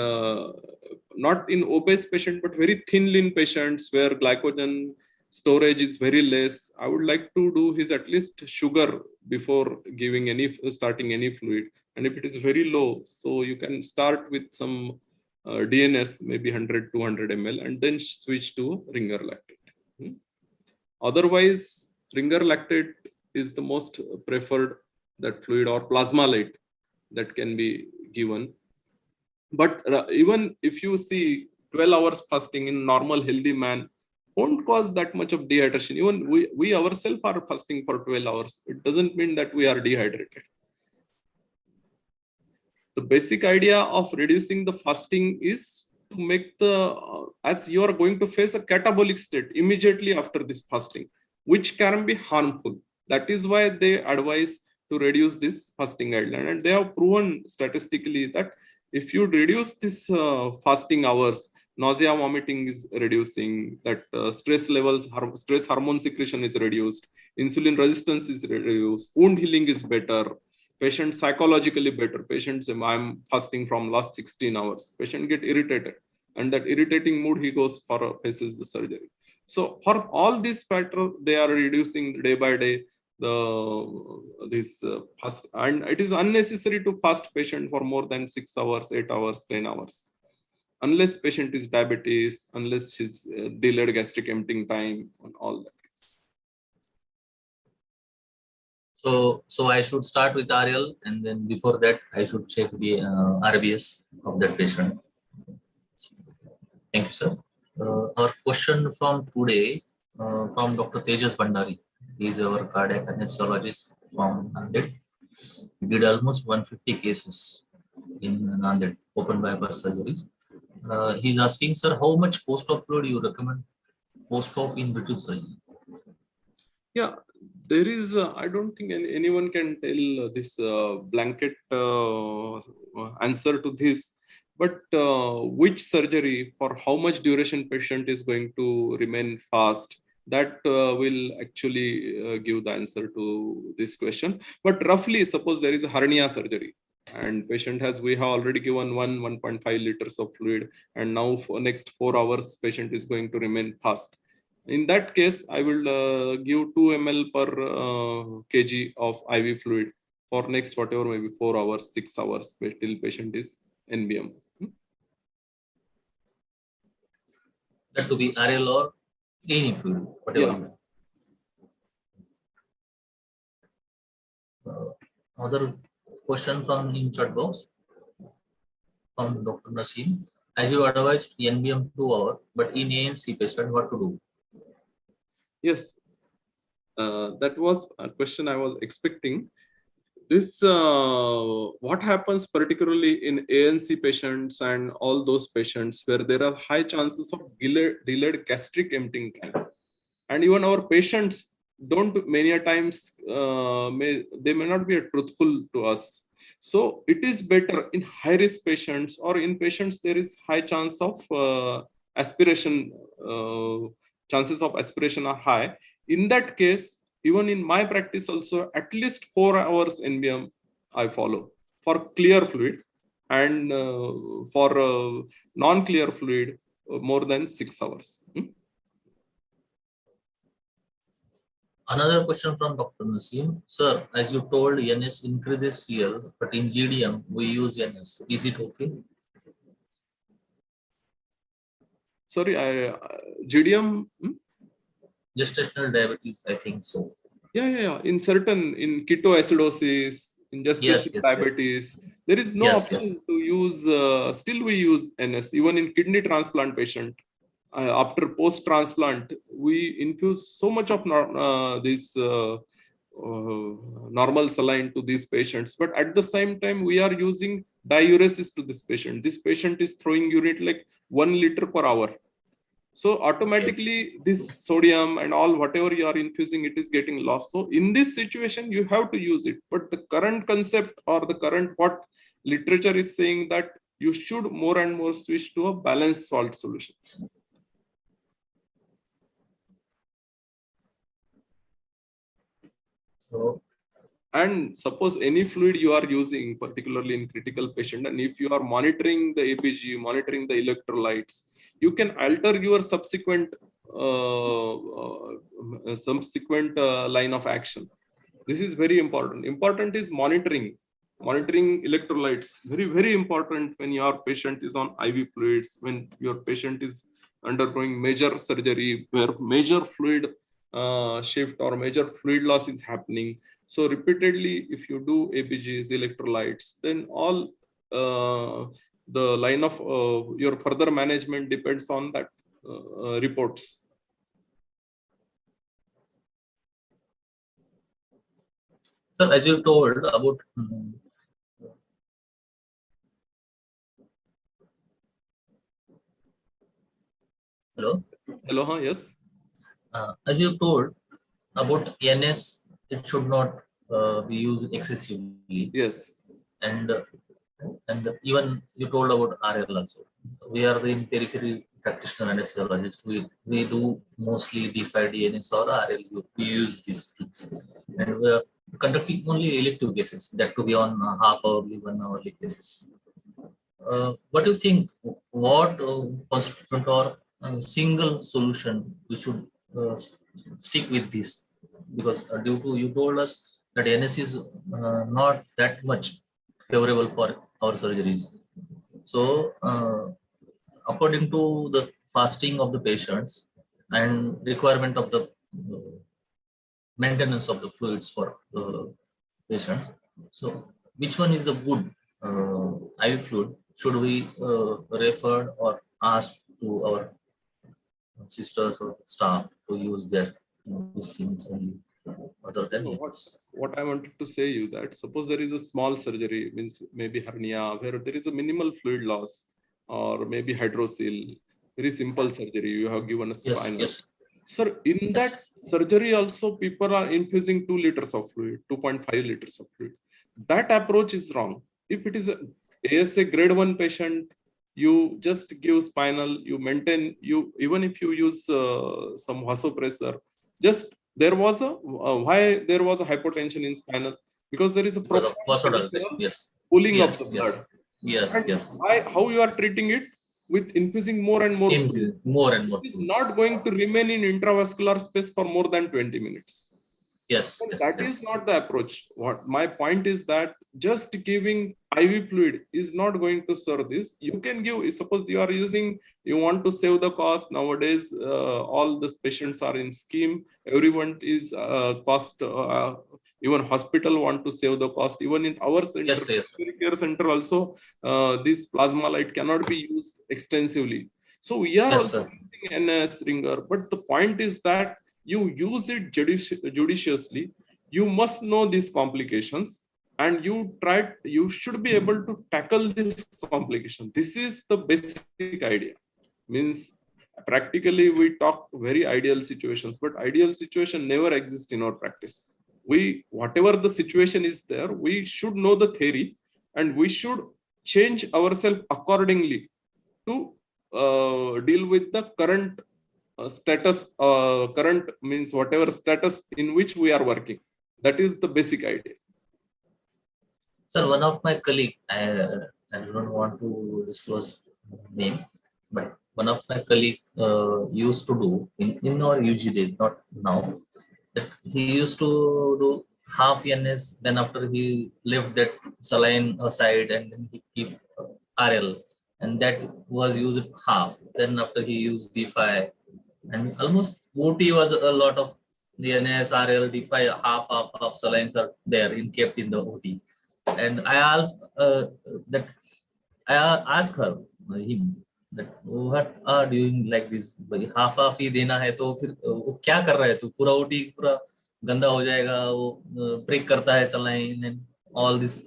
not in obese patient but very thin lean patients where glycogen storage is very less, I would like to do his at least sugar before giving starting any fluid. And if it is very low, so you can start with some DNS, maybe 100-200 ml, and then switch to ringer lactate. Otherwise, ringer lactate is the most preferred, that fluid, or Plasmalite that can be given. But even if you see 12 hours fasting in normal healthy man, won't cause that much of dehydration. Even we ourselves are fasting for 12 hours. It doesn't mean that we are dehydrated. The basic idea of reducing the fasting is to make the, as you are going to face a catabolic state immediately after this fasting, which can be harmful. That is why they advise to reduce this fasting guideline. And they have proven statistically that if you reduce this fasting hours, nausea, vomiting is reducing, that stress level, stress hormone secretion is reduced, insulin resistance is reduced, wound healing is better, patient psychologically better. Patients, I'm fasting from last 16 hours. Patient get irritated, and that irritating mood he goes for faces the surgery. So for all these factors, they are reducing day by day this fast, and it is unnecessary to fast patient for more than 6 hours, 8 hours, 10 hours, unless patient is diabetes, unless his delayed gastric emptying time and all that. So I should start with RL, and then before that I should check the RBS of that patient. Thank you, sir. Our question from today from Dr. Tejas Bhandari. He is our cardiac anesthesiologist from NANDED. He did almost 150 cases in NANDED, open bypass surgeries. He's asking, sir, how much post-op fluid you recommend post-op in between surgery? Yeah, there is, I don't think anyone can tell this blanket answer to this, but which surgery, for how much duration patient is going to remain fast, that will actually give the answer to this question. But roughly, suppose there is a hernia surgery and patient has, we have already given 1.5 liters of fluid, and now for next 4 hours patient is going to remain fast. In that case, I will give 2 ml per kg of IV fluid for next whatever, maybe 4 hours, 6 hours till patient is NBM. That to be RL or any fluid, whatever. Yeah. Other question from in chat box from Dr. Naseem. As you advised, NBM 2 hour, but in ANC patient, what to do? Yes, that was a question I was expecting. This what happens particularly in ANC patients and all those patients where there are high chances of delayed gastric emptying time, and even our patients don't many a times they may not be truthful to us. So it is better in high risk patients or in patients there is high chance of aspiration, chances of aspiration are high. In that case, even in my practice also, at least 4 hours NBM I follow for clear fluid, and for non-clear fluid more than 6 hours. Another question from Dr. Naseem. Sir, as you told, NS increases CL, but in GDM we use NS. Is it okay? Sorry, GDM? Gestational diabetes, I think so. Yeah. In certain, in ketoacidosis, in gestational diabetes, there is no option to use, still we use NS, even in kidney transplant patient. After post-transplant, we infuse so much of this normal saline to these patients, but at the same time, we are using diuresis to this patient. This patient is throwing urine like 1 liter per hour. So automatically this sodium and all whatever you are infusing, it is getting lost. So in this situation, you have to use it. But the current concept or the current what literature is saying that you should more and more switch to a balanced salt solution. So, and suppose any fluid you are using, particularly in critical patient, and if you are monitoring the ABG, monitoring the electrolytes, you can alter your subsequent line of action. This is very important. Important is monitoring electrolytes. Very important when your patient is on IV fluids, when your patient is undergoing major surgery where major fluid shift or major fluid loss is happening. So repeatedly, if you do ABGs, electrolytes, then all the line of your further management depends on that reports. Sir, as you told about hello. Hello, yes. As you told about NS, it should not be used excessively. Yes. And even you told about RL also. We are the periphery practitioner anesthesiologist. We do mostly D5, DNS or RL. We use these things, and we are conducting only elective cases. That to be on half hourly, 1 hourly cases. What do you think? What constituent or single solution we should stick with this? Because due to you told us that NS is not that much favorable for our surgeries. So, according to the fasting of the patients and requirement of the maintenance of the fluids for the patients, so which one is the good IV fluid? Should we refer or ask to our sisters or staff to use their these things only other than What I wanted to say you that suppose there is a small surgery, means maybe hernia, where there is a minimal fluid loss, or maybe hydrocele, very simple surgery, you have given a spinal. Yes. Sir, in that surgery also people are infusing 2 liters of fluid, 2.5 liters of fluid. That approach is wrong. If it is a ASA grade 1 patient, you just give spinal, you maintain, you even if you use some vasopressor, just there was a why there was a hypotension in spinal, because there is a pulling of the blood. Yes. Why, how you are treating it? With infusing more and more fluid. It is not going to remain in intravascular space for more than 20 minutes. That is not the approach. What my point is that just giving IV fluid is not going to serve this. You can give, suppose you are using, you want to save the cost. Nowadays, all the patients are in scheme. Everyone is cost. Even hospital want to save the cost. Even in our center, care center also, this Plasmalite cannot be used extensively. So we are also using NS ringer. But the point is that you use it judiciously. You must know these complications, and you should be able to tackle this complication. This is the basic idea. Means practically we talk very ideal situations, but ideal situation never exists in our practice. Whatever the situation is there, we should know the theory, and we should change ourselves accordingly to deal with the current status. Current means whatever status in which we are working. That is the basic idea. Sir, one of my colleague, I don't want to disclose name, but one of my colleague used to do in our UG days, not now, that he used to do half NS, then after he left that saline aside and then he keep RL, and that was used half. Then after he used D5, and almost OT was a lot of the NS, RL, D5, half salines are there kept in the OT. And I asked him that what are doing like this, half ही देना है तो फिर वो क्या कर रहा है तू, पूरा OT पूरा गंदा हो जाएगा, वो ब्रेक करता है saline and all this.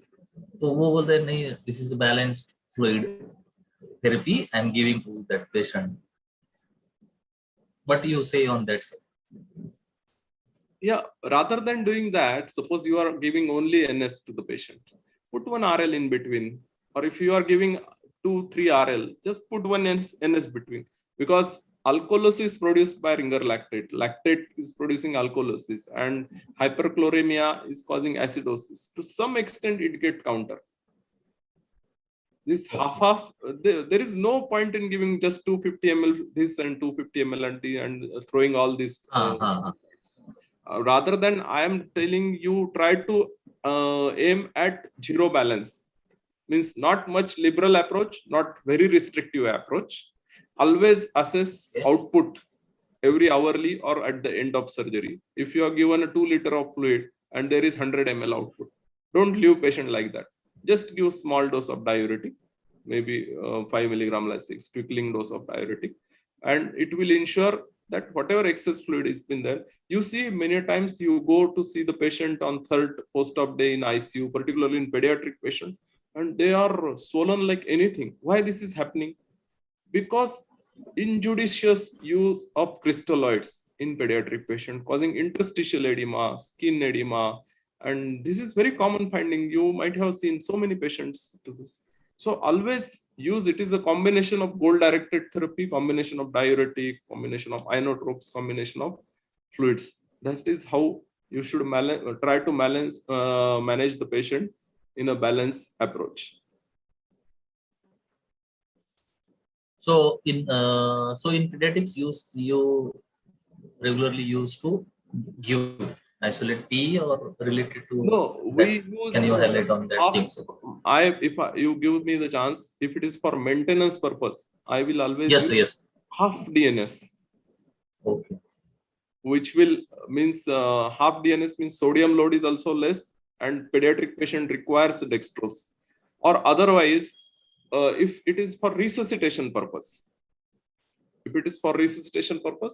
तो वो बोलते हैं नहीं, this is a balanced fluid therapy I'm giving to that patient. What do you say on that, sir? Yeah, rather than doing that, suppose you are giving only NS to the patient, put one RL in between. Or if you are giving 2-3 RL, just put one NS between. Because alkalosis is produced by ringer lactate. Lactate is producing alkalosis, and hyperchloremia is causing acidosis. To some extent, it gets counter. This half, there is no point in giving just 250 ml this and 250 ml and throwing all this. Rather than I am telling you, try to aim at zero balance. Means not much liberal approach, not very restrictive approach. Always assess output every hourly or at the end of surgery. If you are given a 2 liter of fluid and there is 100 ml output, don't leave patient like that. Just give small dose of diuretic, maybe 5 milligram like 6 trickling dose of diuretic, and it will ensure that whatever excess fluid is been there, you see many times you go to see the patient on third post-op day in ICU, particularly in pediatric patient, and they are swollen like anything. Why this is happening? Because injudicious use of crystalloids in pediatric patient causing interstitial edema, skin edema, and this is very common finding. You might have seen so many patients to this. So always use, it is a combination of goal directed therapy, combination of diuretic, combination of inotropes, combination of fluids. That is how you should try to manage the patient in a balanced approach. So in pediatrics, you regularly used to give isolate T or related to no, we use. Can you highlight on that thing? If you give me the chance, if it is for maintenance purpose, I will always use half DNS. Okay. Which will means half DNS means sodium load is also less, and pediatric patient requires dextrose, or otherwise. If it is for resuscitation purpose,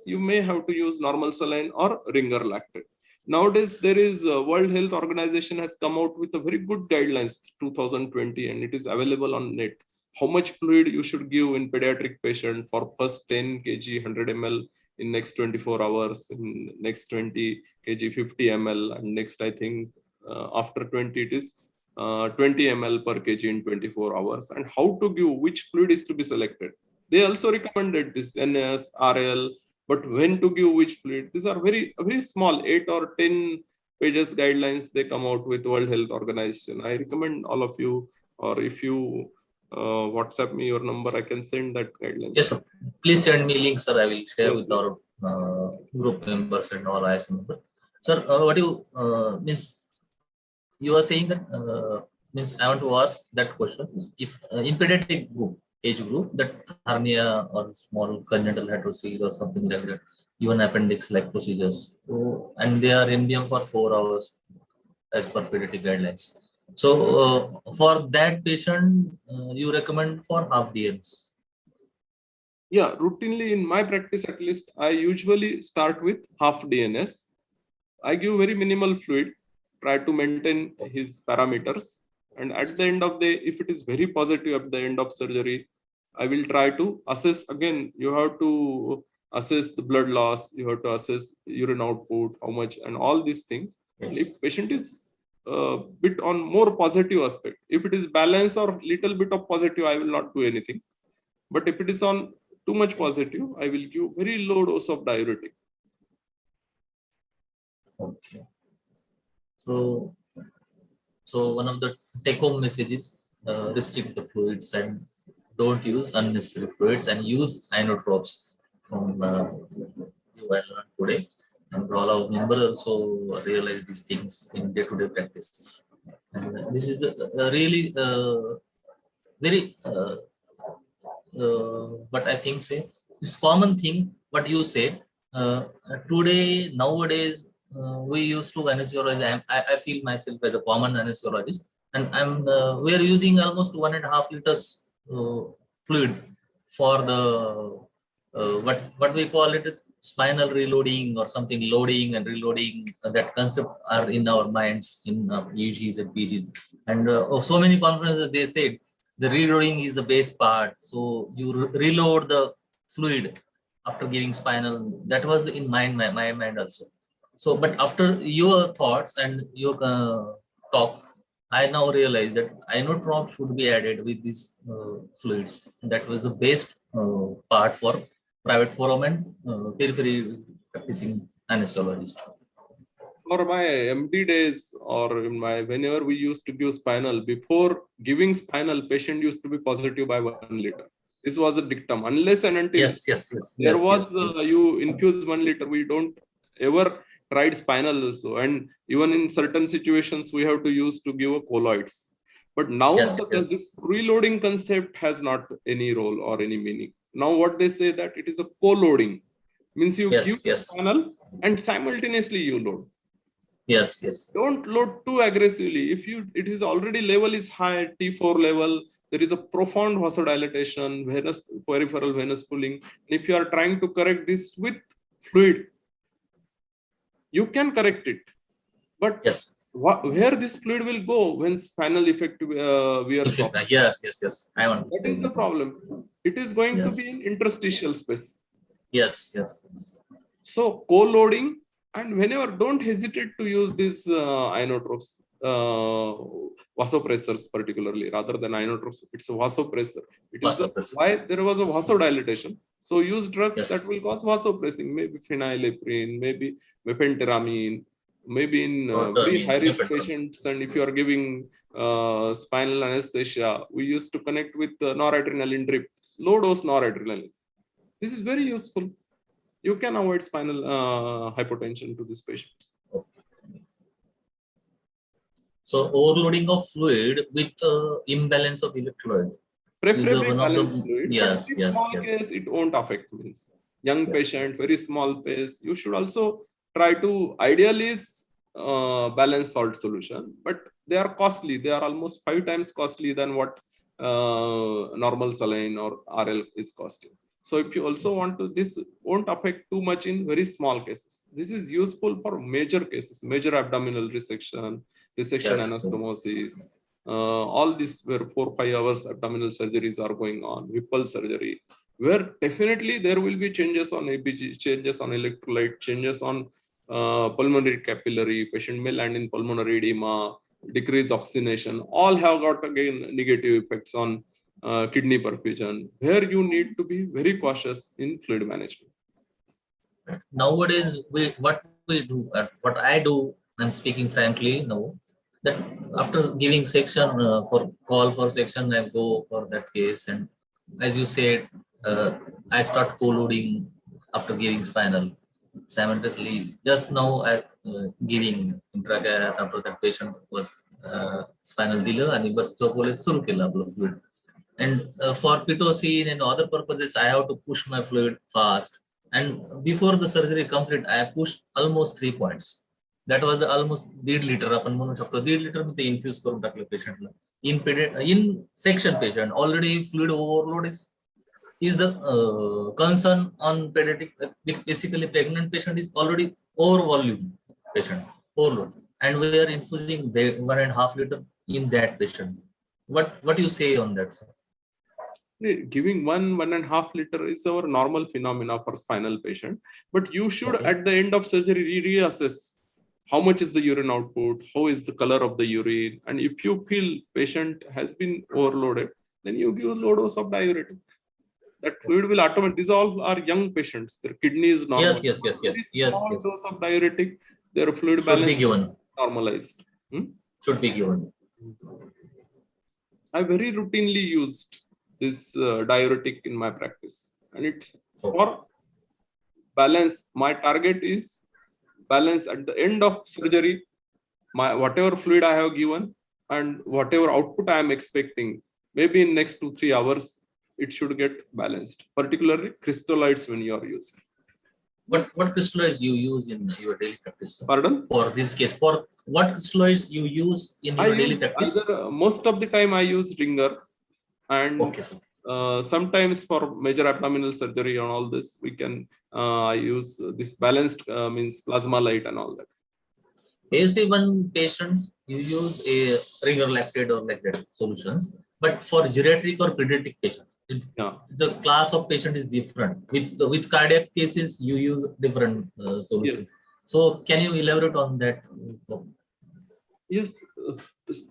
you may have to use normal saline or ringer lactate. Nowadays, there is World Health Organization has come out with a very good guidelines 2020, and it is available on net. How much fluid you should give in pediatric patient for first 10 kg 100 ml in next 24 hours, in next 20 kg 50 ml, and next I think after 20 it is 20 ml per kg in 24 hours, and how to give, which fluid is to be selected. They also recommended this NS, RL, but when to give which fluid. These are very small, 8 or 10 pages guidelines they come out with World Health Organization. I recommend all of you, or if you WhatsApp me your number, I can send that guidelines. Yes, sir. Please send me link, sir. I will share with our group members and all IS members. Sir, what you means? You are saying that means I want to ask that question. If in pediatric group, age group, that hernia or small congenital heterosis or something like that, even appendix like procedures, so, and they are MBM for 4 hours as per pediatric guidelines. So for that patient, you recommend for half DNS? Yeah, routinely in my practice, at least, I usually start with half DNS. I give very minimal fluid, try to maintain his parameters, and at the end of the day, if it is very positive at the end of surgery, I will try to assess again. You have to assess the blood loss, you have to assess urine output, how much, and all these things. Yes. And if patient is a bit on more positive aspect, if it is balance or little bit of positive, I will not do anything. But if it is on too much positive, I will give very low dose of diuretic. Okay. So one of the take-home messages: restrict the fluids and don't use unnecessary fluids, and use inotropes from you I learned today. And all our members also realize these things in day-to-day practices. And this is the really very but I think say it's common thing what you said. Today nowadays we used to anesthesiologize. I feel myself as a common anesthesiologist, and we are using almost 1.5 liters fluid for the what we call it, spinal reloading or something, loading and reloading. That concept are in our minds in UGs and PGs, and so many conferences they said the reloading is the best part. So you reload the fluid after giving spinal. That was in my mind also. So, but after your thoughts and your talk, I now realize that inotrop should be added with these fluids. That was the best part for private forum and periphery practicing anesthesiologist. For my MD days, or in my whenever we used to give spinal, before giving spinal, patient used to be positive by 1 liter. This was a dictum. Unless and until you infuse 1 liter, we don't ever tried spinal also. And even in certain situations, we have to use to give a colloids. But now this preloading concept has not any role or any meaning. Now what they say that it is a co-loading, means you give spinal and simultaneously you load. Don't load too aggressively. If it is already level is high, T4 level, there is a profound vasodilatation, peripheral venous pooling. If you are trying to correct this with fluid, you can correct it. But Yes. where this fluid will go when spinal effect wears off? Yes. I want to What say is the that. problem? It is going to be Yes. in interstitial space. Yes. So co-loading, and whenever, don't hesitate to use these inotropes, vasopressors particularly, rather than inotropes, it's a vasopressor. It is the why there was a vasodilatation. So use drugs that will cause vasopressing, maybe phenylephrine, maybe mephenteramine, maybe in very high risk patients. And if you are giving spinal anesthesia, we used to connect with noradrenaline drip, low dose noradrenaline. This is very useful. You can avoid spinal hypotension to these patients. So overloading of fluid with imbalance of electrolyte. Preferably balanced fluid. Yes. Small case, it won't affect. Means young patient, very small pace. You should also try to ideally balance salt solution, but they are costly. They are almost 5 times costly than what normal saline or RL is costing. So if you also want to, this won't affect too much in very small cases. This is useful for major cases, major abdominal resection, anastomosis, all these where 4-5 hours abdominal surgeries are going on, Whipple surgery, where definitely there will be changes on ABG, changes on electrolyte, changes on pulmonary capillary, patient may land in pulmonary edema, decreased oxygenation, all have got again negative effects on kidney perfusion, where you need to be very cautious in fluid management. Nowadays, what we do, what I do, I'm speaking frankly now, that after giving section for section, I go for that case, and as you said, I start co-loading after giving spinal. Simultaneously, just now I giving intracat after that patient was spinal दिलं आणि बस चौकोले सुरू केलं आपलं fluid. And for pitocin and other purposes, I have to push my fluid fast. And before the surgery complete, I pushed almost 3 points. That was almost 1.5 liter. आपण म्हणू शकतो 1.5 liter मध्ये infuse करून टाकलं पेशंटला. In section patient already fluid overload is the concern on pediatric. Basically, pregnant patient is already over volume patient, overload, and we are infusing 1.5 liter in that patient. What you say on that, sir? Giving 1.5 liter is our normal phenomena for spinal patient, but you should at the end of surgery reassess how much is the urine output, how is the color of the urine, and if you feel patient has been overloaded, then you give low dose of diuretic. That fluid will automatically. These all are young patients. Their kidney is normal. Yes. Small dose of diuretic, their fluid should balance be given. Normalized. Should be given. I very routinely used this diuretic in my practice, and it's for balance. My target is balance at the end of surgery. My whatever fluid I have given and whatever output I am expecting, maybe in next 2-3 hours, it should get balanced. Particularly crystalloids when you are using. What crystalloids you use in your daily practice? Pardon? For this case, for what crystalloids you use in your daily practice? Most of the time I use ringer, and sometimes for major abdominal surgery and all this, we can I use this balanced means Plasmalite and all that. AC1 patients, you use a ringer lactate or like that solutions, but for geriatric or pediatric patients, the class of patient is different. With cardiac cases, you use different solutions. Yes. So can you elaborate on that? Yes,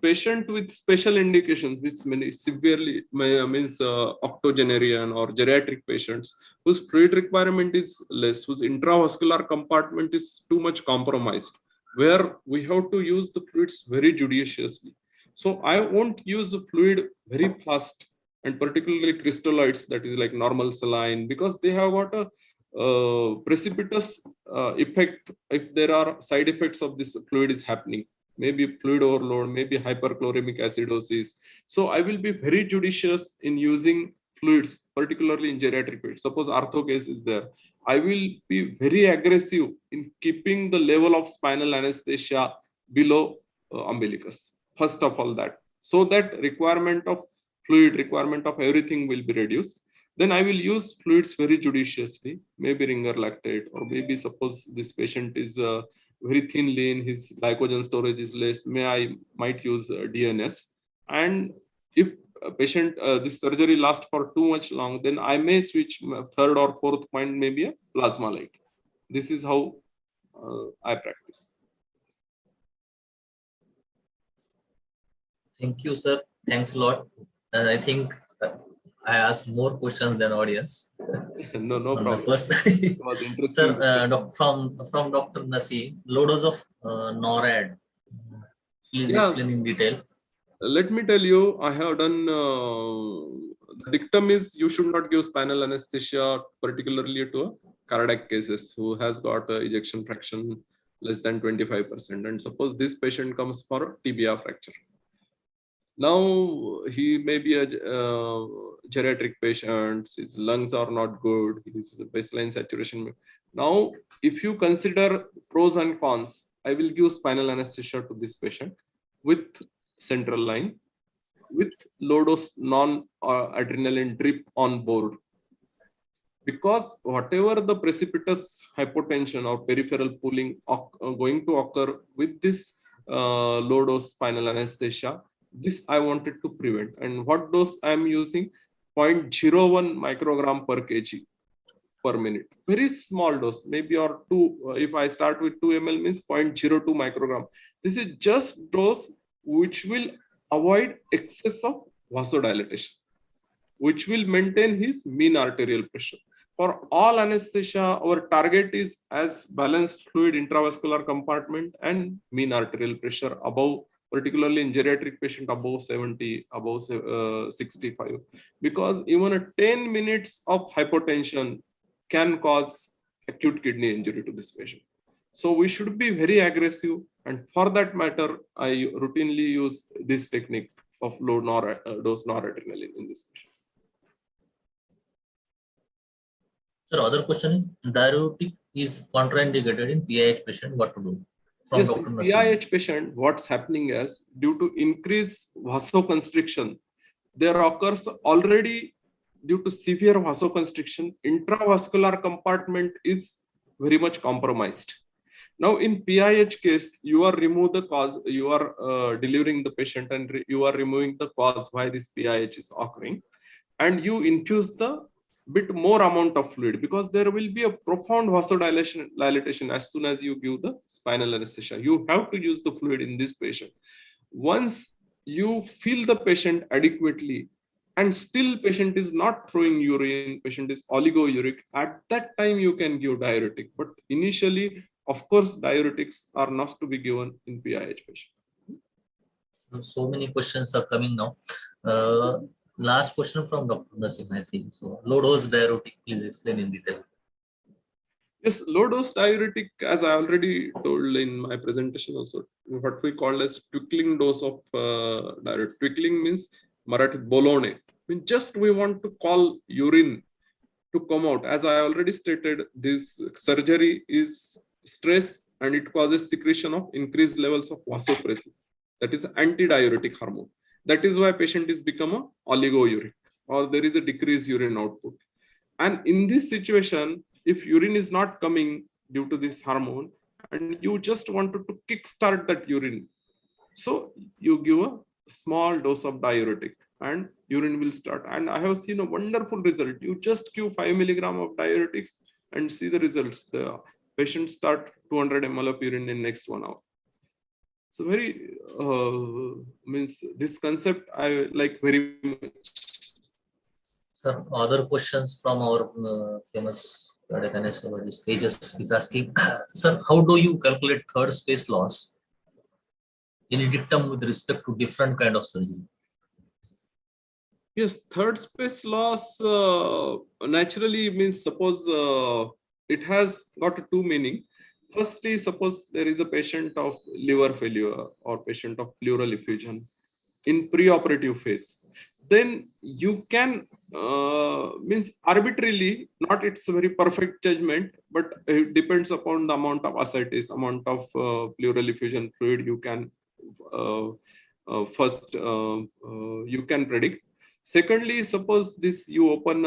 patient with special indications, which many severely means octogenarian or geriatric patients whose fluid requirement is less, whose intravascular compartment is too much compromised, where we have to use the fluids very judiciously. So I won't use the fluid very fast, and particularly crystalloids, that is like normal saline, because they have got a precipitous effect if there are side effects of this fluid is happening. Maybe fluid overload, maybe hyperchloremic acidosis. So I will be very judicious in using fluids, particularly in geriatric fluids. Suppose artho case is there, I will be very aggressive in keeping the level of spinal anesthesia below umbilicus. First of all that, so that requirement of fluid, requirement of everything will be reduced. then I will use fluids very judiciously, maybe ringer lactate, or maybe suppose this patient is very thin lean, his glycogen storage is less, might use DNS. And if a patient, this surgery lasts for too much long, then I may switch third or fourth point, maybe a Plasmalite. This is how I practice. Thank you, sir. Thanks a lot. I think I asked more questions than audience. No problem. It was interesting. Sir, from Dr. Naseem, low dose of NORAD. Please explain in detail. Let me tell you, I have done, the dictum is you should not give spinal anesthesia, particularly to cardiac cases who has got ejection fraction less than 25%. And suppose this patient comes for a tibia fracture. Now he may be a geriatric patient, his lungs are not good, his baseline saturation. Now, if you consider pros and cons, I will give spinal anesthesia to this patient with central line, with low dose non-adrenaline drip on board. Because whatever the precipitous hypotension or peripheral pooling going to occur with this low dose spinal anesthesia, this I wanted to prevent. And what dose I am using? 0.01 microgram per kg per minute. Very small dose, maybe, or 2. If I start with 2 ml means 0.02 microgram. This is just dose which will avoid excess of vasodilatation, which will maintain his mean arterial pressure. For all anesthesia, our target is as balanced fluid intravascular compartment and mean arterial pressure above, particularly in geriatric patient, above 70, above 65. Because even a 10 minutes of hypotension can cause acute kidney injury to this patient. So we should be very aggressive. And for that matter, I routinely use this technique of low dose noradrenaline in this patient. Sir, other question is, diuretic is contraindicated in PIH patient, what to do? From Yes, Dr. in Naseem. PIH patient, what's happening is due to increased vasoconstriction, there occurs already due to severe vasoconstriction, intravascular compartment is very much compromised. Now in PIH case, you are remove the cause, you are delivering the patient and you are removing the cause why this PIH is occurring, and you infuse the bit more amount of fluid, because there will be a profound vasodilatation as soon as you give the spinal anesthesia. You have to use the fluid in this patient. Once you fill the patient adequately and still patient is not throwing urine, patient is oligouric, at that time you can give diuretic. But initially, of course, diuretics are not to be given in PIH patient. So many questions are coming now. Last question from Dr. Naseem, I think. So, low dose diuretic, please explain in detail. Yes, low dose diuretic, as I already told in my presentation also, what we call as twinkling dose of diuretic. Twinkling means Marathi bolone. Just we want to call urine to come out. As I already stated, this surgery is stress and it causes secretion of increased levels of vasopressin. That is antidiuretic hormone. That is why patient is become a oligouric, or there is a decreased urine output. And in this situation, if urine is not coming due to this hormone, and you just wanted to kickstart that urine, so you give a small dose of diuretic and urine will start. And I have seen a wonderful result. You just give 5 milligram of diuretics and see the results. The patient start 200 ml of urine in next 1 hour. So very means this concept I like very much. Sir, other questions from our famous cardiac anesthesiologist Tejas is asking, sir, how do you calculate third space loss in a dictum with respect to different kind of surgery? Yes, third space loss naturally means, suppose it has got two meaning. Firstly, suppose there is a patient of liver failure or patient of pleural effusion in preoperative phase, then you can means arbitrarily, not it's a very perfect judgment, but it depends upon the amount of ascites, amount of pleural effusion fluid you can first you can predict. Secondly, suppose this you open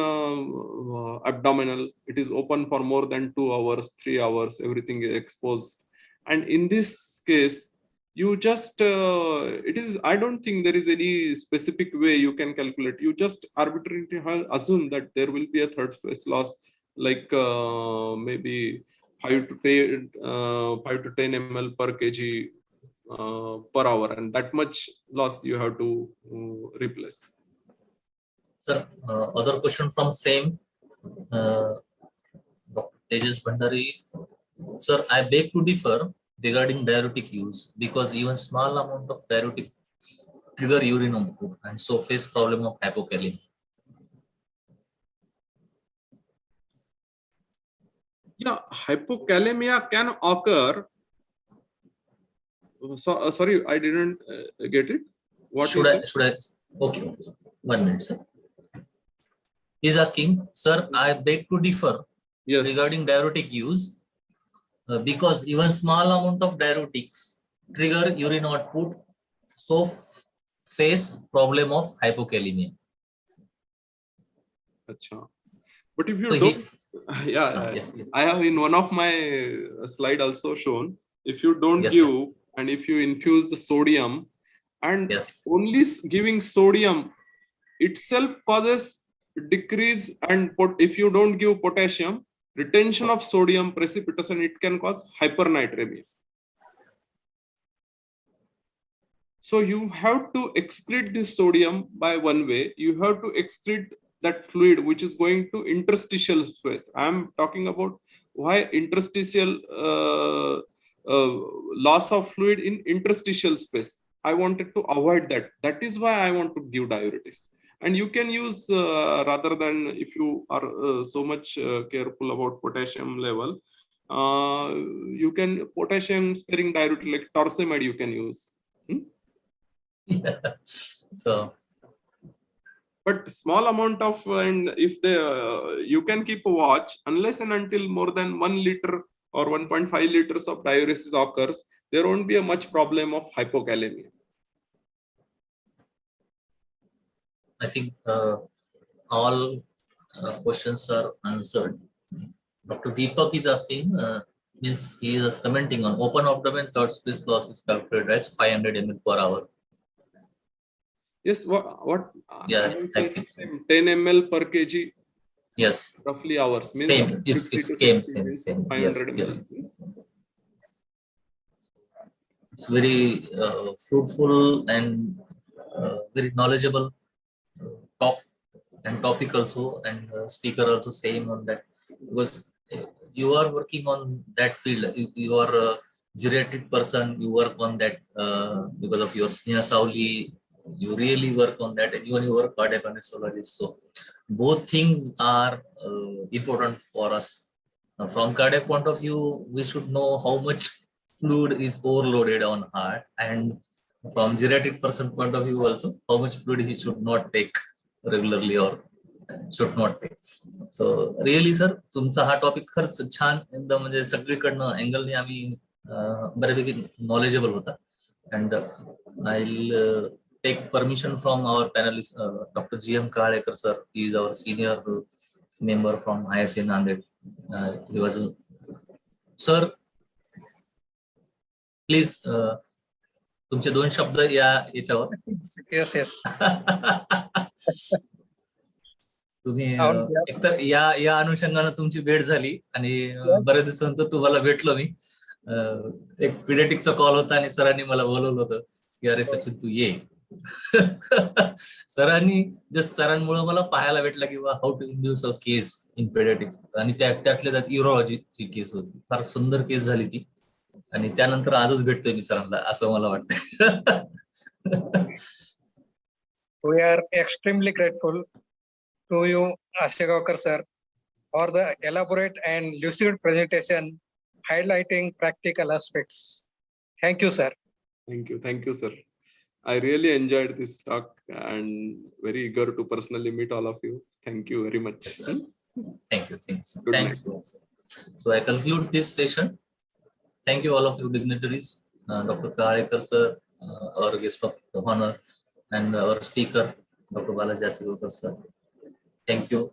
abdominal, it is open for more than 2 hours, 3 hours, everything is exposed. And in this case, you just, I don't think there is any specific way you can calculate. You just arbitrarily assume that there will be a third phase loss, like maybe 5 to 10 ml per kg per hour, and that much loss you have to replace. Sir, other question from same Dr. Tejas Bhandari. Sir, I beg to differ regarding diuretic use because even small amount of diuretic trigger urine output and so face problem of hypokalemia. Yeah, hypokalemia can occur. So, sorry, I didn't get it. What Should I? Okay, 1 minute, sir. He's asking, sir, I beg to differ regarding diuretic use because even small amount of diuretics trigger urine output, so face problem of hypokalemia. Achha. But if you don't, yes. I have in one of my slide also shown, if you don't give and if you infuse the sodium and only giving sodium itself causes decrease, and if you don't give potassium, retention of sodium precipitation, it can cause hypernatremia. So you have to excrete this sodium by one way. You have to excrete that fluid which is going to interstitial space. I am talking about why interstitial loss of fluid in interstitial space. I wanted to avoid that. That is why I want to give diuretics. And you can use rather than if you are so much careful about potassium level, you can potassium sparing diuretic like torsemide you can use. So, but small amount of, and if they you can keep a watch unless and until more than 1 liter or 1.5 liters of diuresis occurs, there won't be a much problem of hypokalemia. I think all questions are answered. Dr. Deepak is asking, means he is commenting on open abdomen third space loss is calculated as 500 ml per hour. Yes, what? Yeah, I think so. 10 ml per kg. Yes. Roughly hours. Means same. It's same. 500 yes. ml. It's very fruitful and very knowledgeable talk and topic also, and speaker also same on that, because you are working on that field. You are a geriatric person, you work on that because of your Sneha Sauli, you really work on that, and even you work cardiac anesthesiologist. So both things are important for us. From cardiac point of view, we should know how much fluid is overloaded on heart, and from geriatric person point of view also, how much fluid he should not take regularly or should not take. So really sir, तुमचा हा topic खरंच छान एकदम म्हणजे सगळीकडनं अँगलने आम्ही बऱ्यापैकी knowledgeable होता. And I'll take permission from our panelist, Dr. G.M. Kalekar sir. He is our senior member from ISA NANDED. He was sir. Please, तुमचे 2 शब्द याच्यावर. Yes. तुम्ही एकतर या अनुषंगाने तुमची भेट झाली आणि बऱ्याच दिवसानंतर तुम्हाला भेटलो मी. एक पीडियाट्रिकचा कॉल होता आणि सरांनी मला बोलवलं होतं की अरे सचिन तू ये. सरांमुळे मला पाहायला भेटलं की how to induce a case in paediatrics, आणि त्यातल्या त्यात युरोलॉजीची केस होती. फार सुंदर केस झाली ती, आणि त्यानंतर आजच भेटतोय मी सरांना असं मला वाटतं. We are extremely grateful to you, Asegaonkar sir, for the elaborate and lucid presentation highlighting practical aspects. Thank you, sir. Thank you, sir. I really enjoyed this talk and very eager to personally meet all of you. Thank you very much. Thank you. Thanks. So I conclude this session. Thank you all of you dignitaries, Dr. Kalekar sir, our guest of honor, and our speaker, Dr. Balaji Asegaonkar, sir. Thank you.